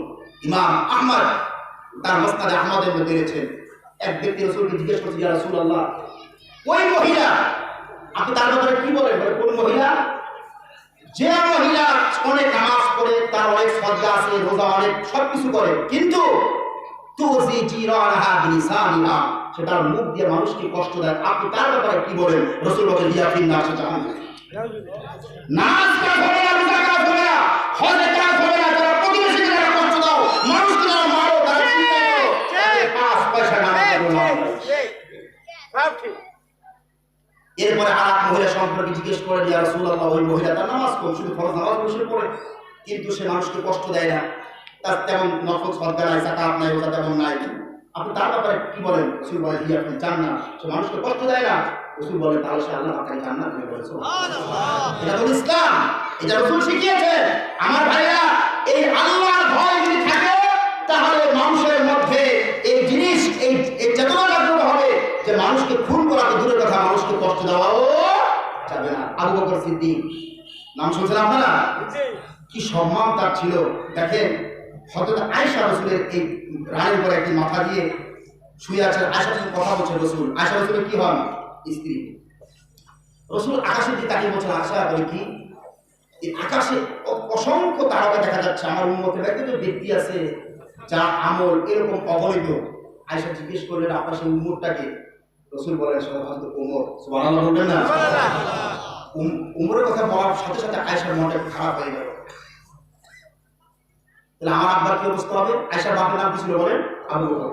Speaker 1: ইমাম আহমদ তার মুসনাদে আহমদের মধ্যে এনেছেন, এক ব্যক্তি রাসূলকে জিজ্ঞেস করছে, ইয়া রাসূলুল্লাহ, ওই মহিলা, আপনি তার ব্যাপারে কি বলেন? বলে, কোন মহিলা? যে মহিলা অনেক নামাজ পড়ে, তার অনেক সদকা আছে, রোজা অনেক, সবকিছু করে, কিন্তু তুজি জিরানাহা বিলিসানিহা, সে তার মুখ দিয়ে মানুষকে কষ্ট দেয়, আপনি তার ব্যাপারে কি বলেন? রাসূল বলেন, ইয়া ফিন্নাস জাহান্নাম। নামাজ কাজ হবে না, রোজা কাজ হবে না, হজ কাজ হবে না, যারা প্রতিবেশীকে যারা কষ্ট দাও, মানুষকে যারা মারো, তারা কি করো? 5 পয়সা নামাজ পড়ো না। এরপরে আরেক মহিলা সম্পর্কে জিজ্ঞেস করেন, ইয়া রাসূলুল্লাহ, ওই মহিলা তার নামাজ কম, শুধু ফরজ নামাজ বসে পড়ে, কিন্তু সে মানুষকে কষ্ট দেয় না, তার তেমন নফল সদকা নাই, যাকাত নাই, রোজা তেমন নাই, আপনি তার ব্যাপারে কি বলেন? রাসূল বলেন, ইয়া আপনি জান্নাত, সে মানুষকে কষ্ট দেয় না। রাসূল বলেন, তাহলে সে আল্লাহ পাকের জান্নাত পেয়ে গেছে। সুবহানাল্লাহ, এটা তো ইসলাম, এটা রাসূল শিখিয়েছে। আমার ভাইরা, এই আল্লাহর ভয় যদি থাকে, তাহলে মানুষের মধ্যে এই জিনিস, এই চেতনা জাগ্রত হবে যে মানুষকে খুন করা তো দূরের কথা, মানুষকে কষ্ট দেওয়াও যাবে না। আবু বকর সিদ্দিক, নাম শুনছেন আপনারা? কি সম্মান তার ছিল দেখেন। হযরত আয়েশা রাসূলের এই রানের উপরে একটি মাথা দিয়ে শুয়ে আছেন, আয়েশার সাথে কথা বলছে রাসূল। আয়েশা রাসূলের কি হন? স্ত্রী। রাসূল আকাশের দিকে তাকিয়ে বলছেন, আয়েশা বলে কি, এই আকাশে অসংখ্য তারকা দেখা যাচ্ছে, আমার উম্মতের একজন ব্যক্তি আছে যার আমল এরকম অগণিত। আয়েশা জিজ্ঞেস করলেন, আপনার সেই উম্মতটাকে? রাসূল বলেন, হযরত ওমর। সুবহানাল্লাহ বলবেন না? উমরের কথা বলার সাথে সাথে আয়েশার মনটা খারাপ হয়ে গেল। তাহলে আমার আব্বার কি অবস্থা হবে? আয়েশার বাপের নাম কি ছিল বলেন? আবু বকর।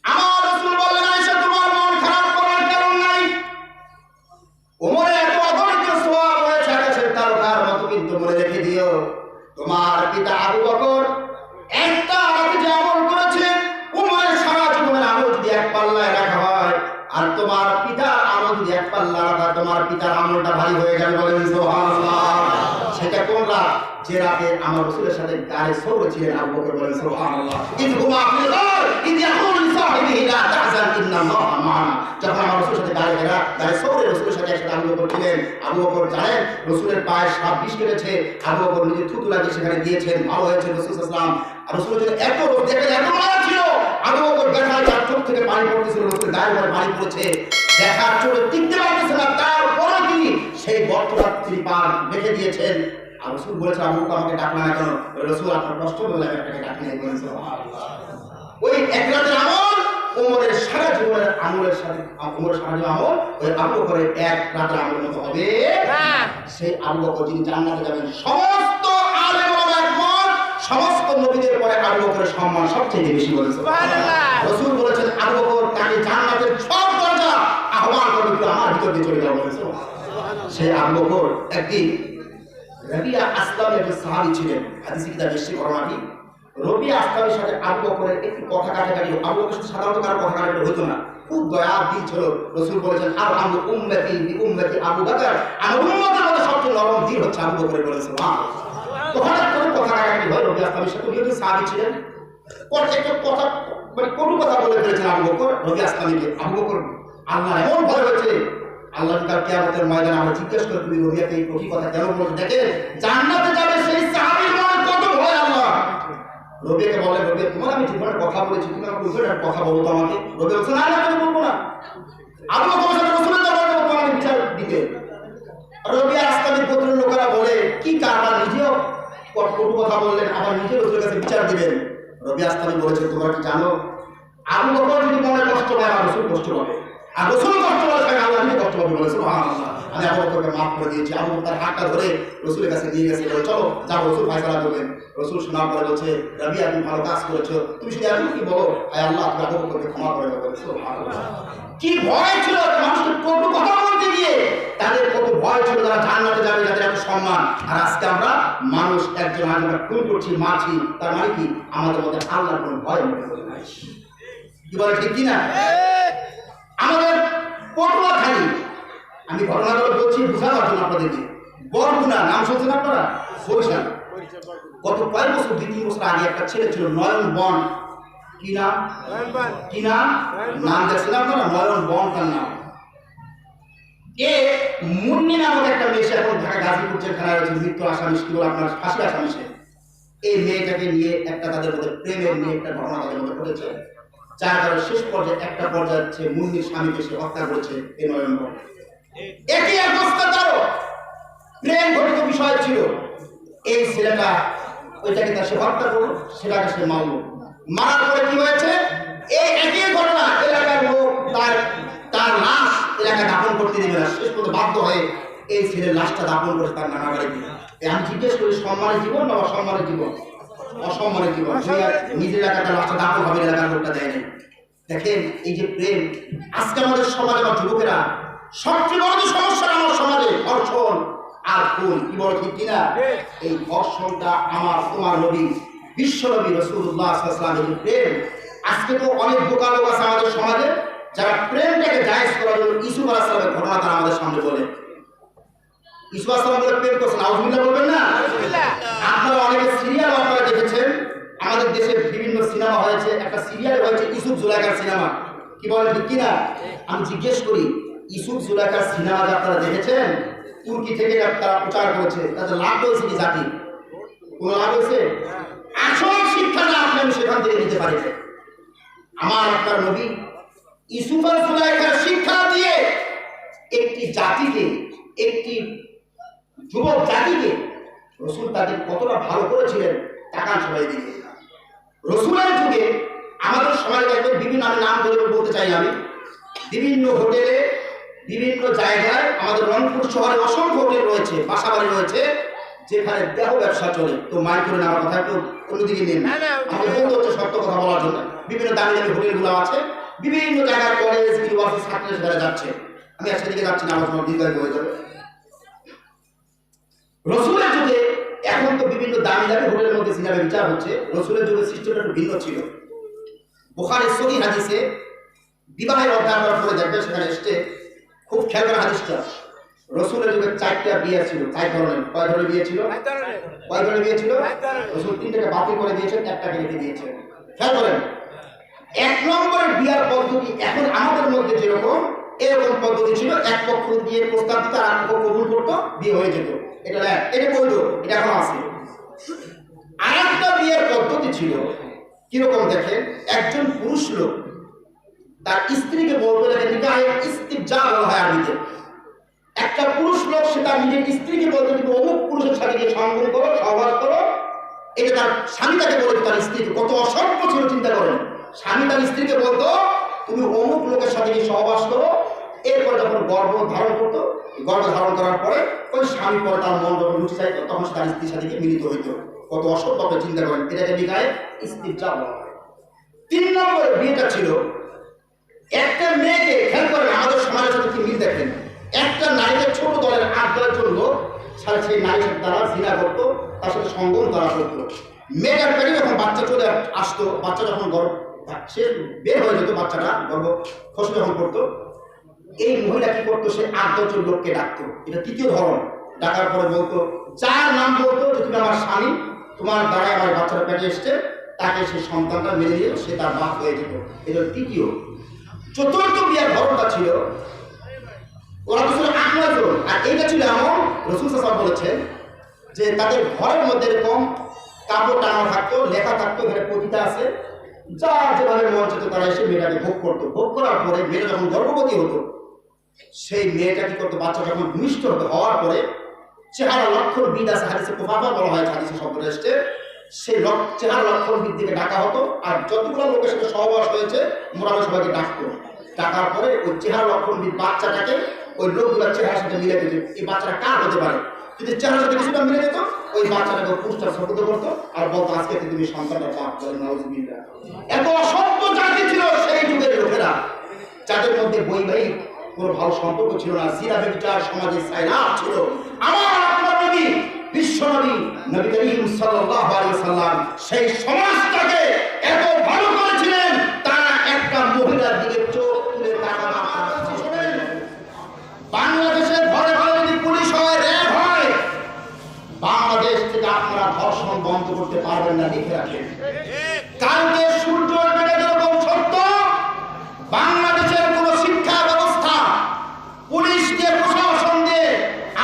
Speaker 1: আমার রাসূল বললেন, আয়েশা তোমার মন খারাপ করার কারণ নাই, ওমরে এত অগণিত সওয়াব হয়েছে আকাশের তারকার মতো, কিন্তু মনে রেখে দিও, তোমার পিতা আবু বকর একটা রাতে যে আমল করেছে, ওমরের সারা জীবনের আমল যদি এক পাল্লায় রাখা হয়, আর তোমার পিতার আমল যদি এক পাল্লা রাখা, তোমার পিতার আমলটা ভারী হয়ে গেল। বলেন সুবহানাল্লাহ। সেটা কোন রাত? যে রাতে আমার রাসূলের সাথে গায়ে সওরে ছিলেন আবু বকর। বলেন সুবহানাল্লাহ। ইদ হুমা ফিল গার ইদ ইয়াকুল লিসাহিবিহি লা তাহজান ইন্নাল্লাহা মা'ানা। যখন আমার রাসূলের সাথে গায়ে সওরে রাসূলের সাথে একসাথে আবু বকর ছিলেন, আবু বকর জানেন রাসূলের পায়ে সাপ বিষ কেটেছে, আবু বকর নিজে থুতু লাগিয়ে সেখানে দিয়েছেন, ভালো হয়েছে। রাসূল সাল্লাল্লাহু আলাইহি ওয়াসাল্লাম রাসূলের জন্য এত রোগ দেখে এত মায়া ছিল, আবু বকর ব্যথায় তার চোখ থেকে পানি পড়তেছিল, রাসূলের গায়ে পরে পানি পড়েছে, দেখার চোখে টিকতে পারতেছে না, তারপরে তিনি সেই গর্তটা তিনি পার রেখে দিয়েছেন। আর রাসূল বলেছে, আবু বকর আমাকে ডাকলেন না কেন? রাসূল, আপনার কষ্ট হলে আমি আপনাকে ডাকি নাই। বলেন সুবহানাল্লাহ। ওই এক রাতের আমল ওমরের সারা জীবনের আমলের সাথে, ওমরের সারা জীবনের আমল ওই আবু বকরের এক রাতের আমলের মতো হবে না। সেই আবু বকর যিনি জান্নাতে যাবেন, সমস্ত আলেম ওলামা একমত, সমস্ত নবীদের পরে আবু বকরের সম্মান সবচেয়ে বেশি। বলেন সুবহানাল্লাহ। রাসূল বলেছেন, আবু বকর তাকে জান্নাতের সব দরজা আহ্বান করবে, কিন্তু আমার ভিতর দিয়ে চলে যাবে। বলেন সুবহানাল্লাহ। সেই আবু বকর একদিন রবিয়া আসলাম একজন সাহাবী ছিলেন, হাদিসে কিতাবে এসেছে ঘটনাটি। রবিয়া আসলামের সাথে আবু বকরের একটু কথা কাটাকাটি, আবু বকরের সাথে সাধারণত কারো কথা কাটাকাটি হতো না, খুব দয়ার দিল ছিল। রাসূল বলেছেন, আর আমু উম্মতি বি উম্মতি আবু বকর, আমার উম্মতের মধ্যে সবচেয়ে নরম দিল হচ্ছে আবু বকরের। বলেছেন তো হঠাৎ করে কথা কাটাকাটি হয় রবিয়া আসলামের সাথে, উনি একজন সাহাবী ছিলেন, একটা কথা মানে কোনো কথা বলে ফেলেছেন আবু বকর রবিয়া আসলামকে। আবু বকর আল্লাহ এমন ভয় হয়েছে, আল্লাহ তার কিয়ামতের ময়দানে আমরা জিজ্ঞেস করে, তুমি রবিয়াকে এই কঠিন কথা কেন বলছো? দেখেন জান্নাতে যাবে সেই সাহাবীর মনে কত ভয় আল্লাহ। রবিয়াকে বলে, রবিয়া তোমার আমি জীবনের কথা বলেছি, তুমি আমাকে উল্টো কথা বলো তো আমাকে। রবিয়া বলছে, না আমি বলবো না, আবু বকর সাথে রাসূলের দরবারে যাবো, তোমার বিচার দিতে। রবিয়া আসলামের গোত্রের লোকেরা বলে, কি কারবার, নিজেও কটু কথা বললেন, আবার নিজে রাসূলের কাছে বিচার দিবেন। রবিয়া আসলাম বলেছে, তোমরা কি জানো আবু বকর যদি মনে কষ্ট পায়, আমার রাসূল কষ্ট পাবে, আর রাসূল কষ্ট পাবে, আল্লাহ নিজে কষ্ট পাবে। বলে সুবহানাল্লাহ। আমি আবু বকরকে মাফ করে দিয়েছি। আবু বকর তার হাতটা ধরে রসুলের কাছে নিয়ে গেছে, বলে চলো যাও, রসুল ফায়সালা করবেন। রসুল শোনার পরে বলছে, রাবিয়া তুমি ভালো কাজ করেছো, তুমি শুধু এখন কি বলো, আয় আল্লাহ তুমি আবু বকরকে ক্ষমা করে দেবো। কি ভয় ছিল মানুষের কত কথা বলতে গিয়ে, তাদের কত ভয় ছিল, তারা জান্নাতে যাবে, যাদের এত সম্মান। আর আজকে আমরা মানুষ একজন আরেকজনকে খুন করছি, মারছি, তার মানে কি আমাদের মধ্যে আল্লাহর কোনো ভয় নেই। কি বলে ঠিক কিনা? আমাদের পটুয়াখালী, আমি ঘটনাগুলো বলছি বোঝানোর জন্য আপনাদেরকে। বরগুনা নাম শুনছেন আপনারা? বরিশাল। গত কয়েক বছর, 2-3 বছর আগে একটা ছেলে ছিল নয়ন বন, কি নাম দেখছেন আপনারা? নয়ন বন তার নাম। এ মুন্নি নামক একটা মেয়ে, এখন ঢাকা গাজীপুর জেলখানায় রয়েছে, মৃত্যু আসামি, কি বলে আপনার ফাঁসি আসামি সে। এই মেয়েটাকে নিয়ে একটা তাদের মধ্যে প্রেমের নিয়ে একটা ঘটনা তাদের মধ্যে ঘটেছে, যার কারণে শেষ পর্যায়ে একটা পর্যায়ে হচ্ছে মুন্নির স্বামীকে সে হত্যা করেছে এই নয়ন বন। একই অবস্থাটাও প্রেম ঘটিত বিষয় ছিল। এই ছেলেটা ওইটাকে তার সে হত্যা করলো, সেটাকে সে মারলো। মারার পরে কি হয়েছে, এই একই ঘটনা এলাকার লোক তার লাশ এলাকায় দাপন করতে দেবে না, শেষ পর্যন্ত বাধ্য হয়ে এই ছেলের লাশটা দাপন করে তার নানা বাড়ি দিবে। আমি জিজ্ঞেস করি, সম্মানের জীবন না অসম্মানের জীবন? অসম্মানের জীবন। নিজের এলাকাতে লাশটা দাপন হবে, এলাকার লোকটা দেয় নাই। দেখেন এই যে প্রেম, আজকে আমাদের সমাজে বা যুবকেরা সবচেয়ে বড় যে সমস্যা আমার সমাজে ধর্ষণ আর খুন, কি বড় ঠিক কিনা? এই ধর্ষণটা আমার তোমার নবী বিশ্ব নবী রাসূলুল্লাহ সাল্লাল্লাহু আলাইহি ওয়াসাল্লামের প্রেম। আজকে তো অনেক বোকা লোক আছে আমাদের সমাজে, যারা প্রেমটাকে জায়েজ করার জন্য ইউসুফ আলাইহিস সালামের ঘটনা তারা আমাদের সামনে বলে। ইউসুফ আলাইহিস সালাম বলে প্রেম করছেন, আউযুবিল্লাহ বলবেন না? আপনারা অনেকে সিরিয়াল আপনারা দেখেছেন, আমাদের দেশে বিভিন্ন সিনেমা হয়েছে, একটা সিরিয়াল হয়েছে ইউসুফ জুলাইখার সিনেমা, কি বলেন ঠিক কিনা? আমি জিজ্ঞেস করি, ইউসুফ জুলাইখার সিনেমা যে আপনারা দেখেছেন, তুর্কি থেকে তারা প্রচার করেছে, তাদের লাভ হয়েছে কি জাতি? কোনো লাভ হয়েছে? আসল শিক্ষাটা আপনি সেখান থেকে নিতে পারেন। আমার আপনার নবী ইউসুফ আর জুলাইখার শিক্ষা দিয়ে একটি জাতিকে, একটি যুবক জাতিকে রসুল তাদের কতটা ভালো করেছিলেন তাকান সবাই দিকে। রসুলের যুগে আমাদের সমাজে দেখবেন বিভিন্ন, আমি নাম ধরে বলতে চাই, আমি বিভিন্ন হোটেলে, বিভিন্ন জায়গায়, আমাদের রংপুর শহরে অসংখ্য হোটেল রয়েছে, বাসাবাড়ি রয়েছে, যেখানে দেহ ব্যবসা চলে। তো মাইন্ড করে নেওয়ার কথা, একটু অন্যদিকে নেন, আমাদের বলতে হচ্ছে সত্য কথা বলার জন্য। বিভিন্ন দামি দামি হোটেলগুলো আছে, বিভিন্ন জায়গায় কলেজ, ইউনিভার্সিটি ছাত্ররা সেখানে যাচ্ছে। আমি আজকে দিকে যাচ্ছি না, আমার সময় দীর্ঘায়িত হয়ে যাবে। রসুলের যুগে, এখন তো বিভিন্ন দামি দামি হোটেলের মধ্যে সিনেমা বিচার হচ্ছে, রসুলের যুগে সিস্টেমটা একটু ভিন্ন ছিল। বুখারীর সহিহ হাদিসে বিবাহের অধ্যায় করার পরে দেখবেন সেখানে এসছে, খুব খেয়াল করা হাদিসটা, রসুলের যুগে 4টা বিয়ে ছিল, 4 ধরনের। কয় ধরনের বিয়ে ছিল? কয় ধরনের বিয়ে ছিল? রসুল 3টাকে বাতিল করে দিয়েছেন, 1টাকে রেখে দিয়েছেন। খেয়াল করেন, 1 নম্বরের বিয়ার পদ্ধতি এখন আমাদের মধ্যে যেরকম, এরকম পদ্ধতি ছিল। এক পক্ষ বিয়ের প্রস্তাব দিত, আর এক পক্ষ কবুল করতো, বিয়ে হয়ে যেত। এটা বৈধ, এটা এখন আছে। আরেকটা বিয়ের পদ্ধতি ছিল কিরকম দেখেন, একজন পুরুষ লোক তার স্ত্রীকে বলতো, যাকে নিকাহে ইস্তিবজা বলা হয় আরবিতে। একটা পুরুষ লোক সে তার নিজের স্ত্রীকে বলতো, তুমি অমুক পুরুষের সাথে গিয়ে সঙ্গম করো, সহবাস করো। এটা তার স্বামী তাকে বলতো, তার স্ত্রীকে। কত অসভ্য ছিল চিন্তা করেন। স্বামী তার স্ত্রীকে বলতো, তুমি অমুক লোকের সাথে গিয়ে সহবাস করো। এরপরে যখন গর্ভ ধারণ করতো, গর্ভ ধারণ করার পরে ওই স্বামী পরে তার মন যখন রুচি চাইতো, তখন তার স্ত্রীর সাথে গিয়ে মিলিত হইতো। কত অসভ্য চিন্তা করেন। এটাকে নিকাহে ইস্তিবজা বলা হয়। 3 নম্বরের বিয়েটা ছিল, একটা মেয়েকে, খেয়াল করেন আমাদের সমাজের সাথে কি মিল দেখেন, একটা নারীকে ছোট দলের 8 দলের জন্য সেই নারীর সাথে তারা জিনা করতো, তার সাথে সঙ্গম করা করতো। মেয়েটার পেটে যখন বাচ্চা চলে আসতো, বাচ্চা যখন গর্ভ সে বের হয়ে যেত, বাচ্চাটা গর্ভ খসে যখন করতো, এই মহিলা কি করতো, সে 8 জন লোককে ডাকতো। এটা 3য় ধরন। ডাকার পরে বলতো, যার নাম বলতো যে তুমি আমার স্বামী, তোমার দ্বারা আমার বাচ্চাটা পেটে এসছে, তাকে সেই সন্তানটা মেনে নিল, সে তার বাপ হয়ে যেত। এটা 3য়। 4র্থ বিয়ার ধরনটা ছিল, ওরা তো ছিল 8-9 জন। আর এইটা ছিল এমন, রাসূল সাল্লাল্লাহু আলাইহি ওয়াসাল্লাম বলেছেন যে তাদের ঘরের মধ্যে এরকম কাপড় টাঙানো থাকতো, লেখা থাকতো, এখানে পতিতা আছে, যা যেভাবে মন চেত তারা এসে মেয়েটাকে ভোগ করতো। ভোগ করার পরে মেয়েটা যখন গর্ভবতী হতো, সেই মেয়েটা কি করতো, বাচ্চা যখন ভূমিষ্ঠ হতো, হওয়ার পরে চেহারা লক্ষণ বিদ আছে, হাদিসে কুফাফা বলা হয়, হাদিসে শব্দটা এসছে, সেই চেহারা লক্ষণ বিদ দিকে ডাকা হতো। আর যতগুলো লোকের সাথে সহবাস হয়েছে মোটামুটি সবাইকে ডাকতো। ডাকার পরে ওই চেহারা লক্ষণ বিদ বাচ্চাটাকে ওই লোকগুলোর চেহারার সাথে মিলে যেত এই বাচ্চাটা কার হতে পারে। যদি চেহারার সাথে কিছুটা মিলে যেত ওই বাচ্চাটাকে পুরস্কার স্বীকৃত করতো আর বলতো আজকে তুমি সন্তানটা পাপ করে নাউজুবিল্লাহ। এত অসভ্য জাতি ছিল সেই যুগের লোকেরা, যাদের মধ্যে বৈবাহিক কোনো ভালো সম্পর্ক ছিল না, জিনা ব্যভিচার সমাজে সাইলাব ছিল। আমার আপনার নবী বিশ্বনবী নবী করিম সাল্লাল্লাহু আলাইহি ওয়াসাল্লাম সেই সমাজটাকে এত ভালো করেছিলেন, তারা একটা মহিলার দিকে চোখ তুলে তাকানো। বাংলাদেশের ঘরে ঘরে যদি পুলিশ হয়, র্যাব হয়, বাংলাদেশ থেকে আপনারা ধর্ষণ বন্ধ করতে পারবেন না, লিখে রাখেন। কালকে সূর্য বেড়ে যেরকম সত্য, বাংলাদেশের কোন শিক্ষা ব্যবস্থা, পুলিশ দিয়ে, প্রশাসন দিয়ে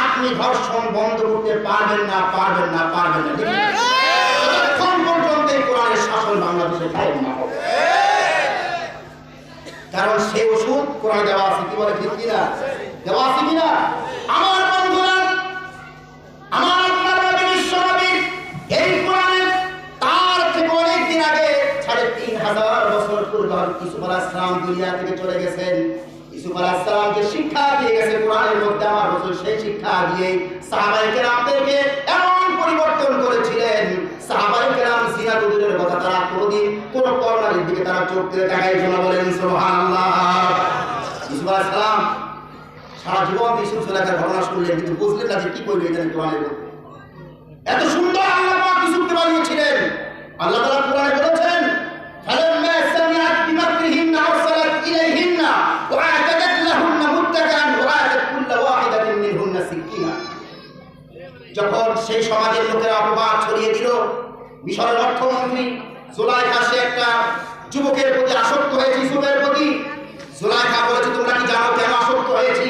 Speaker 1: আপনি ধর্ষণ বন্ধ করতে পারবেন না, পারবেন না, পারবেন না। যতক্ষণ পর্যন্ত কোরআনের শাসন বাংলাদেশে কায়েম না হবে। কারণ সেই ওষুধ কোরআনে দেওয়া আছে, কি বলে ঠিক কিনা? দেওয়া আছে কিনা? আমার বন্ধুরা, আমার আপনার নবী বিশ্বনবী এই কোরআনে তার থেকে অনেক দিন আগে ৩,৫০০ বছর পূর্বে ইউসুফ আলাইহিস সালাম দুনিয়া থেকে চলে গেছেন। ইউসুফ আলাইহিস সালামকে শিক্ষা দিয়ে গেছে কোরআনের মধ্যে। আমার রাসূল সেই শিক্ষা দিয়ে সাহাবায়ে কেরামদেরকে এমন পরিবর্তন করেছিলেন, সাহাবায়ে কেরাম জিনা দূরের কথা তারা কোনদিন কোন কর্নারের দিকে তারা চোখ তুলে তাকাইছে না, বলেন সুবহানাল্লাহ। ইউসুফ আলাইহিস সালাম সারা জীবন ইউসুফ সুলাইখার ঘটনা শুনলেন, কিন্তু বুঝলেন না যে কি করবে এটা কোরআনের মধ্যে। এত সুন্দর আল্লাহ পাক ইউসুফকে বানিয়েছিলেন। আল্লাহ তাআলা কোরআনে বলেছেন, ফালাম্মা সামিআত বিমাকরিহিন্না আরসালাত ইলাইহিন্না ওয়া আ'তাদাত লাহুন্না মুত্তাকান ওয়া আ'তাত কুল্লা ওয়াহিদাতিন মিনহুন্না সিকিনা। যখন সেই সমাজের লোকেরা অপবাদ ছড়িয়ে দিল, মিশরের অর্থমন্ত্রী জুলাইখা সে একটা যুবকের প্রতি আসক্ত হয়েছে, ইউসুফের প্রতি। জুলাইখা বলেছে, তোমরা কি জানো কেন আসক্ত হয়েছি?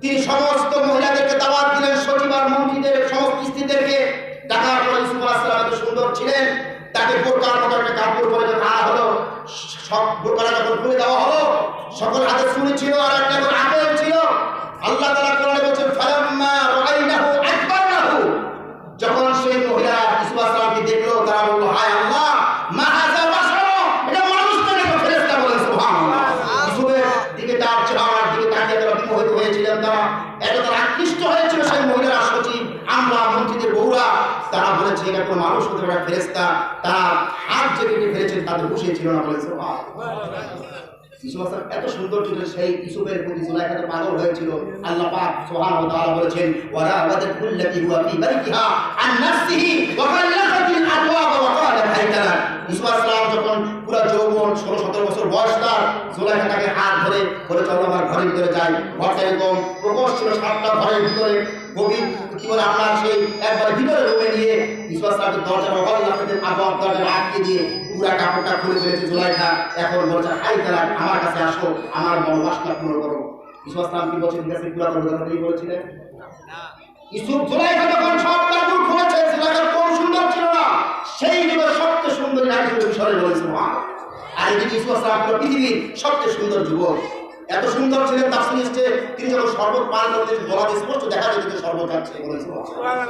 Speaker 1: তিনি সমস্ত মহিলাদেরকে দাওয়াত দিলেন, সচিব আর মন্ত্রীদের সমস্ত স্ত্রীদেরকে ডাকার পরে ইউসুফ আলাইহিস সালাম এত সুন্দর ছিলেন, তাকে বোরকার মতো একটা কাপড় পরে যখন আনা হলো, সব বোরকাটা যখন খুলে দেওয়া হলো, সকল হাতে ছুরি ছিল আর একটা করে আপেল ছিল। আল্লাহ তাআলা কোরআনে বলেছেন, ফালাম্মা রাআইনাহু আকবারনাহু। যখন সেই মহিলা ইউসুফ আলাইহিস সালামকে দেখলো, তারা বলল, হায় আল্লাহ, মা হাযা বাশার, এটা মানুষ না, এটা ফেরেশতা, বলেন সুবহানাল্লাহ। ইউসুফের দিকে তার চেহারার দিকে তাকিয়ে তারা বিমোহিত হয়েছিলেন, তারা এত তারা আকৃষ্ট হয়েছিল। সেই মহিলারা সচিব, আমরা মন্ত্রীদের বউরা, তারা বলেছে এটা কোনো মানুষ হতে পারে, ফেরেশতা। তারা হাত যে কেটে ফেলেছেন তাদের বসিয়েছিল না, বলেছে ইউসুফ আলাইহিস সালাম এত সুন্দর ছিল, সেই ইউসুফের প্রতি জুলাইখা তো পাগল হয়েছিল। আল্লাহ পাক সুবহানাহু ওয়া তাআলা বলেছেন, ওয়ালা ওয়াদাত কুল্লাতি হুয়া ফি বাইতিহা আন নাফসিহি ওয়া কাল্লাকাতিল আবওয়াব ওয়া ক্বালাত হাইতালা। ইউসুফ আলাইহিস সালাম যখন পুরো যৌবন ১৬-১৭ বছর বয়স তার, জুলাইখা তাকে হাত ধরে বলে, চলো আমার ঘরের ভিতরে যাই। ঘরটা এরকম প্রকোষ্ঠ ছিল, ৭টা ঘরের ভিতরে গভীর, কি বলে আপনার সেই একবার ভিতরে রুমে নিয়ে ইউসুফ আলাইহিস সালামের দরজা ওয়াকাল্লাকাতিল আবওয়াব দরজা আটকে দিয়ে পুরা কাপড়টা খুলে ফেলেছে জুলাইখা। এখন বলছে, হাই তালা, আমার কাছে আসো, আমার মনোবাসনা পূরণ করো। ইউসুফ আলাইহিস সালাম কি বলছেন? ঠিক আছে, পুরা করবো, কথাই বলেছিলেন। ইউসুফ জুলাইখা যখন সব কাপড় খুলেছে, জুলাইখা কোন সুন্দর ছিল না, সেই যুগের সবচেয়ে সুন্দরী নারী ছিল মিশরের, বলেছে সুবহানাল্লাহ। আর এই যে ইউসুফ আলাইহিস সালাম পুরো পৃথিবীর সবচেয়ে সুন্দর যুবক, এত সুন্দর ছিলেন। তাফসীরে এসেছে তিনি যখন শরবত পান করতেন, গলাতে স্পষ্ট দেখা যেত যে শরবত খাচ্ছে, বলেছে সুবহানাল্লাহ।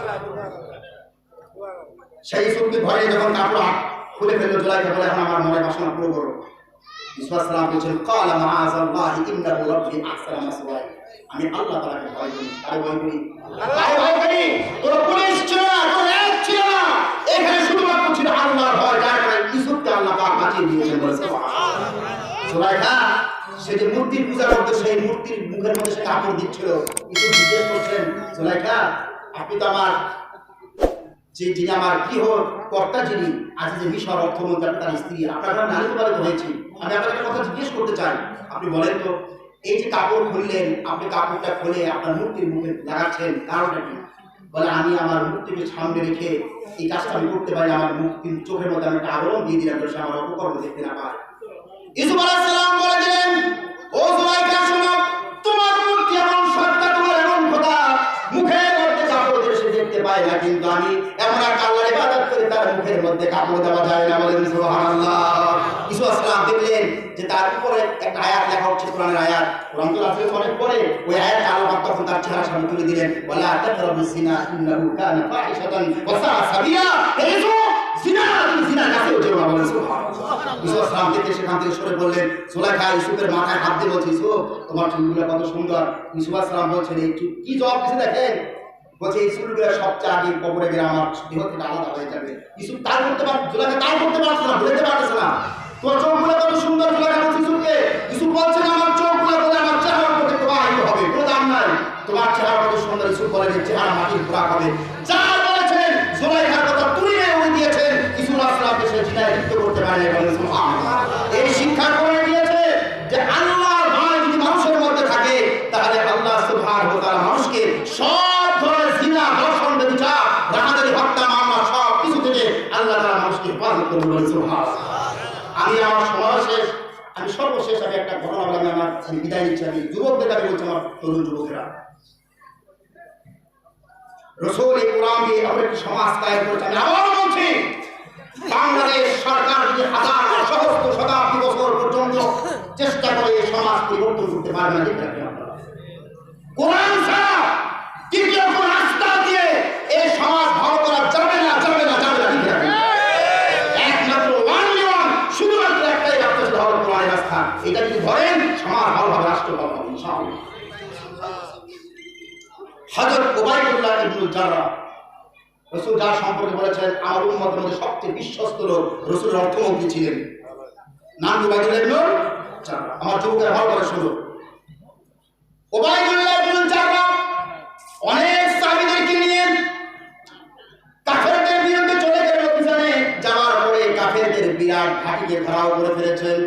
Speaker 1: সেই ইউসুফকে ঘরে যখন কাপড় খুলে ফেললো, জুলাইখা বলে, এখন আমার মনের বাসনা পুরো করো। ইউসুফ আলাইহিস সালাম বলেছেন, ক্বালা মাআযাল্লাহি ইন্নাহু রাব্বি আহসানা মাসওয়ায়া। আমি আল্লাহ তাআলাকে ভয় করি। আরে ভয় করি, আরে ভয় করি। কোনো পুলিশ ছিল না, কোনো র্যাব ছিল না, এখানে শুধুমাত্র ছিল আল্লাহর ভয়, যার কারণে ইউসুফকে আল্লাহ পাক বাঁচিয়ে দিয়েছেন, বলেছে সুবহানাল্লাহ। জুলাইখা সে যে মূর্তির পূজা করতো, সেই মূর্তির মুখের মধ্যে সে কাপড় দিচ্ছিল। ইউসুফ জিজ্ঞেস করছেন, জুলাইখা, আপনি তো আমার যিনি আমার গৃহ কর্তা, যিনি আজকে যে মিশর অর্থমন্ত্রী, তার স্ত্রী, আপনার নারী পালিত হয়েছি, আমি আপনাকে একটা কথা জিজ্ঞেস করতে চাই। আপনি বলেন তো, এই যে কাপড় খুললেন, আপনি কাপড়টা খুলে আপনার মূর্তির মুখে লাগাচ্ছেন, কারণটা কি? বলে, আমি আমার মূর্তিকে সামনে রেখে এই কাজটা আমি করতে পারি, আমার মূর্তির চোখের মধ্যে আমি একটা আবরণ দিয়ে দিলাম, সে আমার অপকর্ম দেখতে না পায়। ইউসুফ আলাইহিস সালাম বলে দিলেন, ও জুলাইখা, শোনো, তোমার মূর্তি এমন সত্তা, তোমার এমন খোদা, মুখের মধ্যে কাপড় দিয়ে সে দেখতে পায় না, কিন্তু আমি এমন এক আল্লাহর ইবাদত করে তার মুখের মধ্যে কাপড় দেওয়া যায় না, বলেন সুবহানাল্লাহ। ইউসুফ আলাইহিস সালাম দেখলেন যে তার উপরে একটা আয়াত লেখা হচ্ছে, কোরআনের আয়াত। কোরআন তো আসলে অনেক পরে, ওই আয়াত আল্লাহ পাক তখন তার চেহারা সামনে তুলে দিলেন, ওয়ালা তাকরাবুস জিনা ইন্নাহু কানা ফাহিশাতান ওয়া সাআ সাবিলা। ইউসুফ, জিনার কাছেও যেও না, বলেন সুবহানাল্লাহ। ইউসুফ সালাম থেকে সেখান থেকে সরে বললেন, সুলাইখা ইউসুফের মাথায় হাত দিয়ে বলছে, ইউসুফ তোমার চুলগুলো কত সুন্দর। ইউসুফ সালাম বলছেন, এই কি জবাব দিচ্ছে দেখেন, বলছে এই চুলগুলো সবচেয়ে আগে কবরে গেলে আমার দেহ থেকে আলাদা হয়ে যাবে। ইউসুফ তার করতে পারছে, সুলাইখা তার করতে পারছে না, বুঝতে পারছে না। তোমার চোখগুলো কত সুন্দর, সুলাইখা বলছে ইউসুফকে। ইউসুফ বলছে আমার চোখগুলো বলে আমার চেহারা করতে প্রবাহিত হবে, কোনো দাম নাই। তোমার চেহারা কত সুন্দর, ইউসুফ বলে যে চেহারা মাটির খোরাক হবে। যা বলেছেন সুলাইখার কথা তুলে উড়ে দিয়েছেন, ইউসুফ আসলামকে সে জিনায় লিপ্ত করতে পারে না, বলেন সুবহানাল্লাহ। এই শিক্ষা করে দিয়েছে যে আল্লাহর ভয় যদি মানুষের মধ্যে থাকে তাহলে আল্লাহ সুবহানাহু ওয়া তাআলা মানুষকে সব ধরনের জিনা, দর্শন, ব্যভিচার, রাহাজানি, হত্যা, মামলা সব কিছু থেকে আল্লাহ তাআলা মানুষকে হেফাজত করবেন, বলেন সুবহানাল্লাহ। আমি আমার সময় শেষ, আমি সর্বশেষ আমি একটা ঘটনা বলে আমি বিদায় নিচ্ছি। আমি যুবকদের আমি বলছি, আমার তরুণ যুবকেরা, রাসূল কোরআন দিয়ে আমরা একটি সমাজ কায়েম করেছে। আমি আবারও বলছি, বাংলাদেশ সরকার যদি হাজার সহস্র শতাব্দী বছর পর্যন্ত চেষ্টা করে এই সমাজ পরিবর্তন করতে পারবে না। কোরআন ছাড়া তৃতীয় কোন রাস্তা দিয়ে এই সমাজ ভালো করা যাবে না, যাবে না, যাবে না। একমাত্র শুধুমাত্র একটাই রাস্তা হলো কোরআনের রাস্তা। এটা যদি ধরেন সমাজ ভালোভাবে রাষ্ট্র পাবে ইনশাআল্লাহ। হযরত উবাইদুল্লাহ ইবনে জাররাহ রাসূল যার সম্পর্কে বলেছেন আমার উম্মতের মধ্যে সবচেয়ে বিশ্বস্ত লোক, রাসূলের অর্থমন্ত্রী ছিলেন, নাম উবাইদুল্লাহ ইবনে জাররাহ। আমার যুবকেরা ভালো করে শুনুন, উবাইদুল্লাহ ইবনে জাররাহ অনেক সাহাবীদেরকে নিয়ে কাফেরদের বিরুদ্ধে চলে গেলেন। অভিযানে যাওয়ার পরে কাফেরদের বিরাট ঘাঁটিকে ঘেরাও করে ফেলেছেন।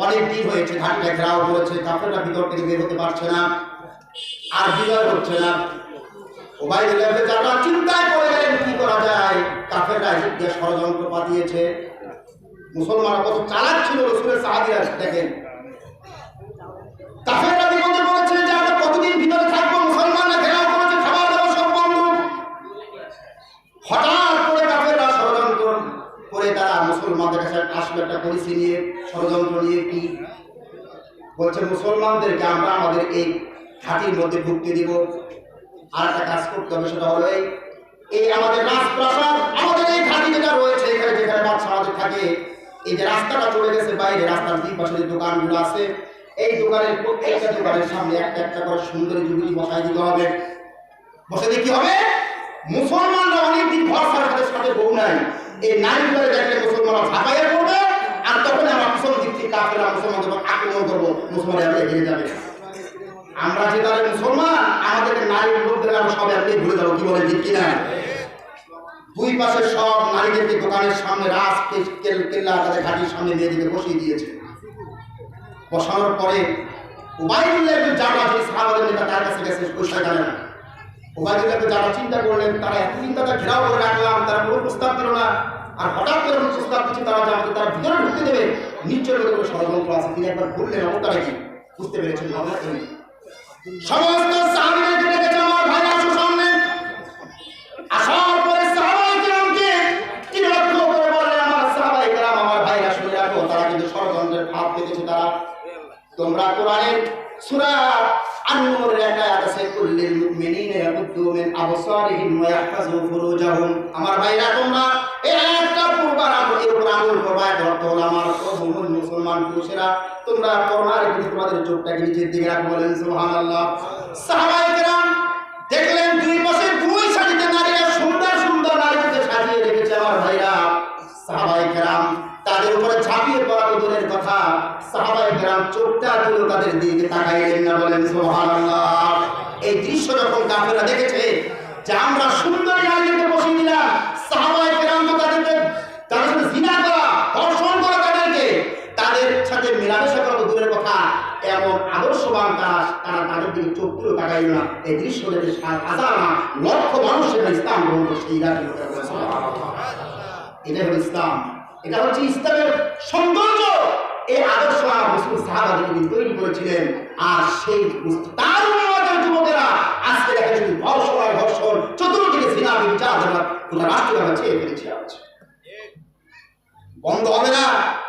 Speaker 1: অনেক দিন হয়েছে ঘাঁটিটা ঘেরাও করেছে, কাফেররা ভিতর থেকে বের হতে পারছে না, আর বিজয় হচ্ছে না। উবাইদুল্লাহ ইবনে জাররাহ চিন্তায় পড়ে গেলেন কি করা যায়। কাফেররা এদিকে ষড়যন্ত্র পাতিয়েছে। মুসলমানরা কত চালাক ছিল, রাসূলের সাহাবীরা দেখেন। কাফেররা বিপদে পড়েছে যে আমরা কতদিন ভিতরে থাকবো, মুসলমানরা ঘেরাও করেছে, খাবার দাবার সব বন্ধ। হঠাৎ করে কাফেররা ষড়যন্ত্র করে তারা মুসলমানদের কাছে আসলে একটা পলিসি নিয়ে, ষড়যন্ত্র নিয়ে কি বলছে, মুসলমানদেরকে আমরা আমাদের এই ঘাটির মধ্যে ঢুকতে দিব। আর একটা কাজ করতে হবে, সেটা হলো এই আমাদের রাজপ্রাসাদ, আমাদের এই ঘাটি যেটা রয়েছে এখানে, যেখানে বাদশা আমাদের থাকে, এই যে রাস্তাটা চলে গেছে বাইরে, রাস্তার দুই পাশে যে দোকানগুলো আছে, এই দোকানের প্রত্যেকটা দোকানের সামনে একটা একটা করে সুন্দরী যুবতী বসাই দিতে হবে। বসে দিয়ে কি হবে, মুসলমানরা অনেকদিন ঘর সাথে সাথে বউ নাই, এই নারীগুলো দেখলে মুসলমানরা ঝাঁপাইয়া করবে, আর তখন আমরা পিছন দিক থেকে কাফেররা মুসলমানদের আক্রমণ করবো, মুসলমানরা এগিয়ে যাবে। আমরা যে তাহলে মুসলমান, আমাদেরকে নারীর লোকদের আমরা সব এমনি ভুলে যাবো, কি বলে ঠিক কিনা। দুই পাশে সব নারীদেরকে দোকানের সামনে রাস কেল্লা তাদের ঘাটির সামনে মেয়েদেরকে বসিয়ে দিয়েছে। বসানোর পরে উবাইদুল্লাহ ইবনে জাররাহ যে সাহাবাদের নেতা, তার কাছে গেছে, পয়সা জানে না। উবাইদুল্লাহ ইবনে জাররাহ চিন্তা করলেন, তারা এতদিন তাদের ঘেরাও করে রাখলাম, তারা কোনো প্রস্তাব দিল না, আর হঠাৎ করে প্রস্তাব দিচ্ছে তারা যে আমাদের তারা ভিতরে ঢুকতে দেবে, নিশ্চয় কোনো ষড়যন্ত্র আছে। তিনি একবার ঘুরলেন, অবতারা কি বুঝতে পেরেছেন ভাবনা তিনি। সমস্ত সাহাবীদেরকে ডেকেছে, আমার ভাই আসো সামনে। আসার পরে সাহাবায়ে কেরামকে তিনি লক্ষ্য করে বললেন, আমার সাহাবায়ে কেরাম, আমার ভাইরা শুনে রাখো, তারা কিন্তু ষড়যন্ত্রের ফাঁদ পেতেছে। তারা, তোমরা কোরআনের সূরা আন-নূরের একটা আয়াত আছে, কুল্লিল মুমিনিনা ইয়াগুদ্দু মিন আবসারিহিম ওয়া ইয়াহফাযু ফুরুজাহুম। আমার ভাইরা, তোমরা এই আয়াতটা পড়বার আগে উপর আমল করবা। অর্থ হলো আমার মুসলমান পুরুষেরা, তোমরা করোনার প্রতি তোমাদের চোখটাকে নিচের দিকে রাখো, বলেন সুবহানাল্লাহ। সাহাবায়ে কেরাম দেখলেন দুই পাশে দুই সারিতে নারীরা সুন্দর সুন্দর নারীদেরকে সাজিয়ে রেখেছে। আমার ভাইরা, সাহাবায়ে কেরাম তাদের উপরে ঝাঁপিয়ে পড়া দূরের কথা, সাহাবায়ে কেরাম চোখটা তুলে তাদের দিকে তাকাইলেন না, বলেন সুবহানাল্লাহ। এই দৃশ্য যখন কাফেররা দেখেছে যে আমরা সুন্দর নারীদেরকে বসিয়ে দিলাম, সাহাবায়ে কেরাম তো তাদের সাথে জিনা করা, ধর্ষণ করা, তাদের সাথে মেলামেশা করা দূরের কথা, এমন আদর্শবান তারা তাদের দিকে চোখ তুলে তাকাইল না। এই দৃশ্য দেখে হাজার না লক্ষ মানুষ ইসলাম গ্রহণ করছে। এটা হলো ইসলাম, এটা হচ্ছে ইসলামের সৌন্দর্য। এই আদর্শ রাসূল সাহাবাদেরকে তিনি তৈরি করেছিলেন। আর সেই তার উম্মতের যুবকেরা আজকে দেখেন শুধু ধর্ষণ, চতুর্দিকে জিনা, বিচার, গোটা রাষ্ট্রকে চেয়ে ফেলেছে। বন্ধ হবে না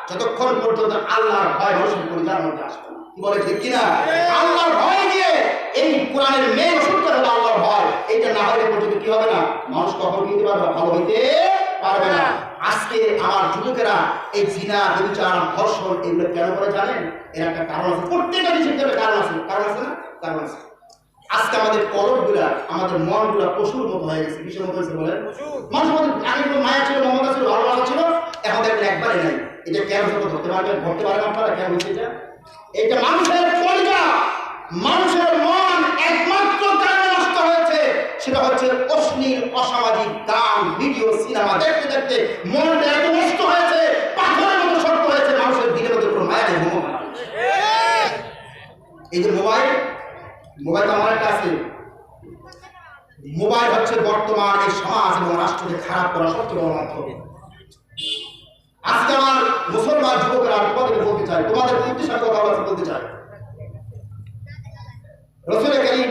Speaker 1: যতক্ষণ পর্যন্ত আল্লাহর ভয় মানুষের পরিচার মধ্যে আসবে না, কি বলে ঠিক কিনা। আল্লাহর ভয় নিয়ে এই কোরআনের মেন সূত্র হলো আল্লাহর ভয়। এইটা না হলে পর্যন্ত কি হবে না, মানুষ কখন দিতে পারবে, ভালো হইতে পারবে না। আজকে আমার যুবকেরা এই জিনা, ব্যভিচার, ধর্ষণ এগুলো কেন করে জানেন? এর একটা কারণ আছে, প্রত্যেকটা জিনিসের কারণ আছে। কারণ আছে না? কারণ আছে। আজকে আমাদের কলবগুলা, আমাদের মনগুলা পশুর মতো হয়ে গেছে। কিসের মতো হয়েছে বলেন? মানুষের মধ্যে আগে কোনো মায়া ছিল, মমতা ছিল, ভালোবাসা ছিল, এখন দেখবেন একবারে নাই। এটা কেন ধরতে পারবেন? ধরতে পারেন আপনারা কেন হয়েছে এটা? এটা মানুষের কলিজা, মানুষের মন একমাত্র কারণে নষ্ট হয়েছে, সেটা হচ্ছে অশ্লীল, অসামাজিক গান, ভিডিও, সিনেমা দেখতে দেখতে মনটা এত নষ্ট হয়েছে, পাথরের মতো শক্ত হয়েছে, মানুষের দিনের মধ্যে কোনো মায়া নেই। এই যে মোবাইল তো আমার একটা আছে। মোবাইল হচ্ছে বর্তমান এই সমাজ এবং রাষ্ট্রকে খারাপ করার সবচেয়ে বড় মাধ্যম। আজকে আমার মুসলমান যুবকরা তোমাদের বলতে চাই, তোমাদের উদ্দেশ্যে কথা বলতে চাই, রসুল করিম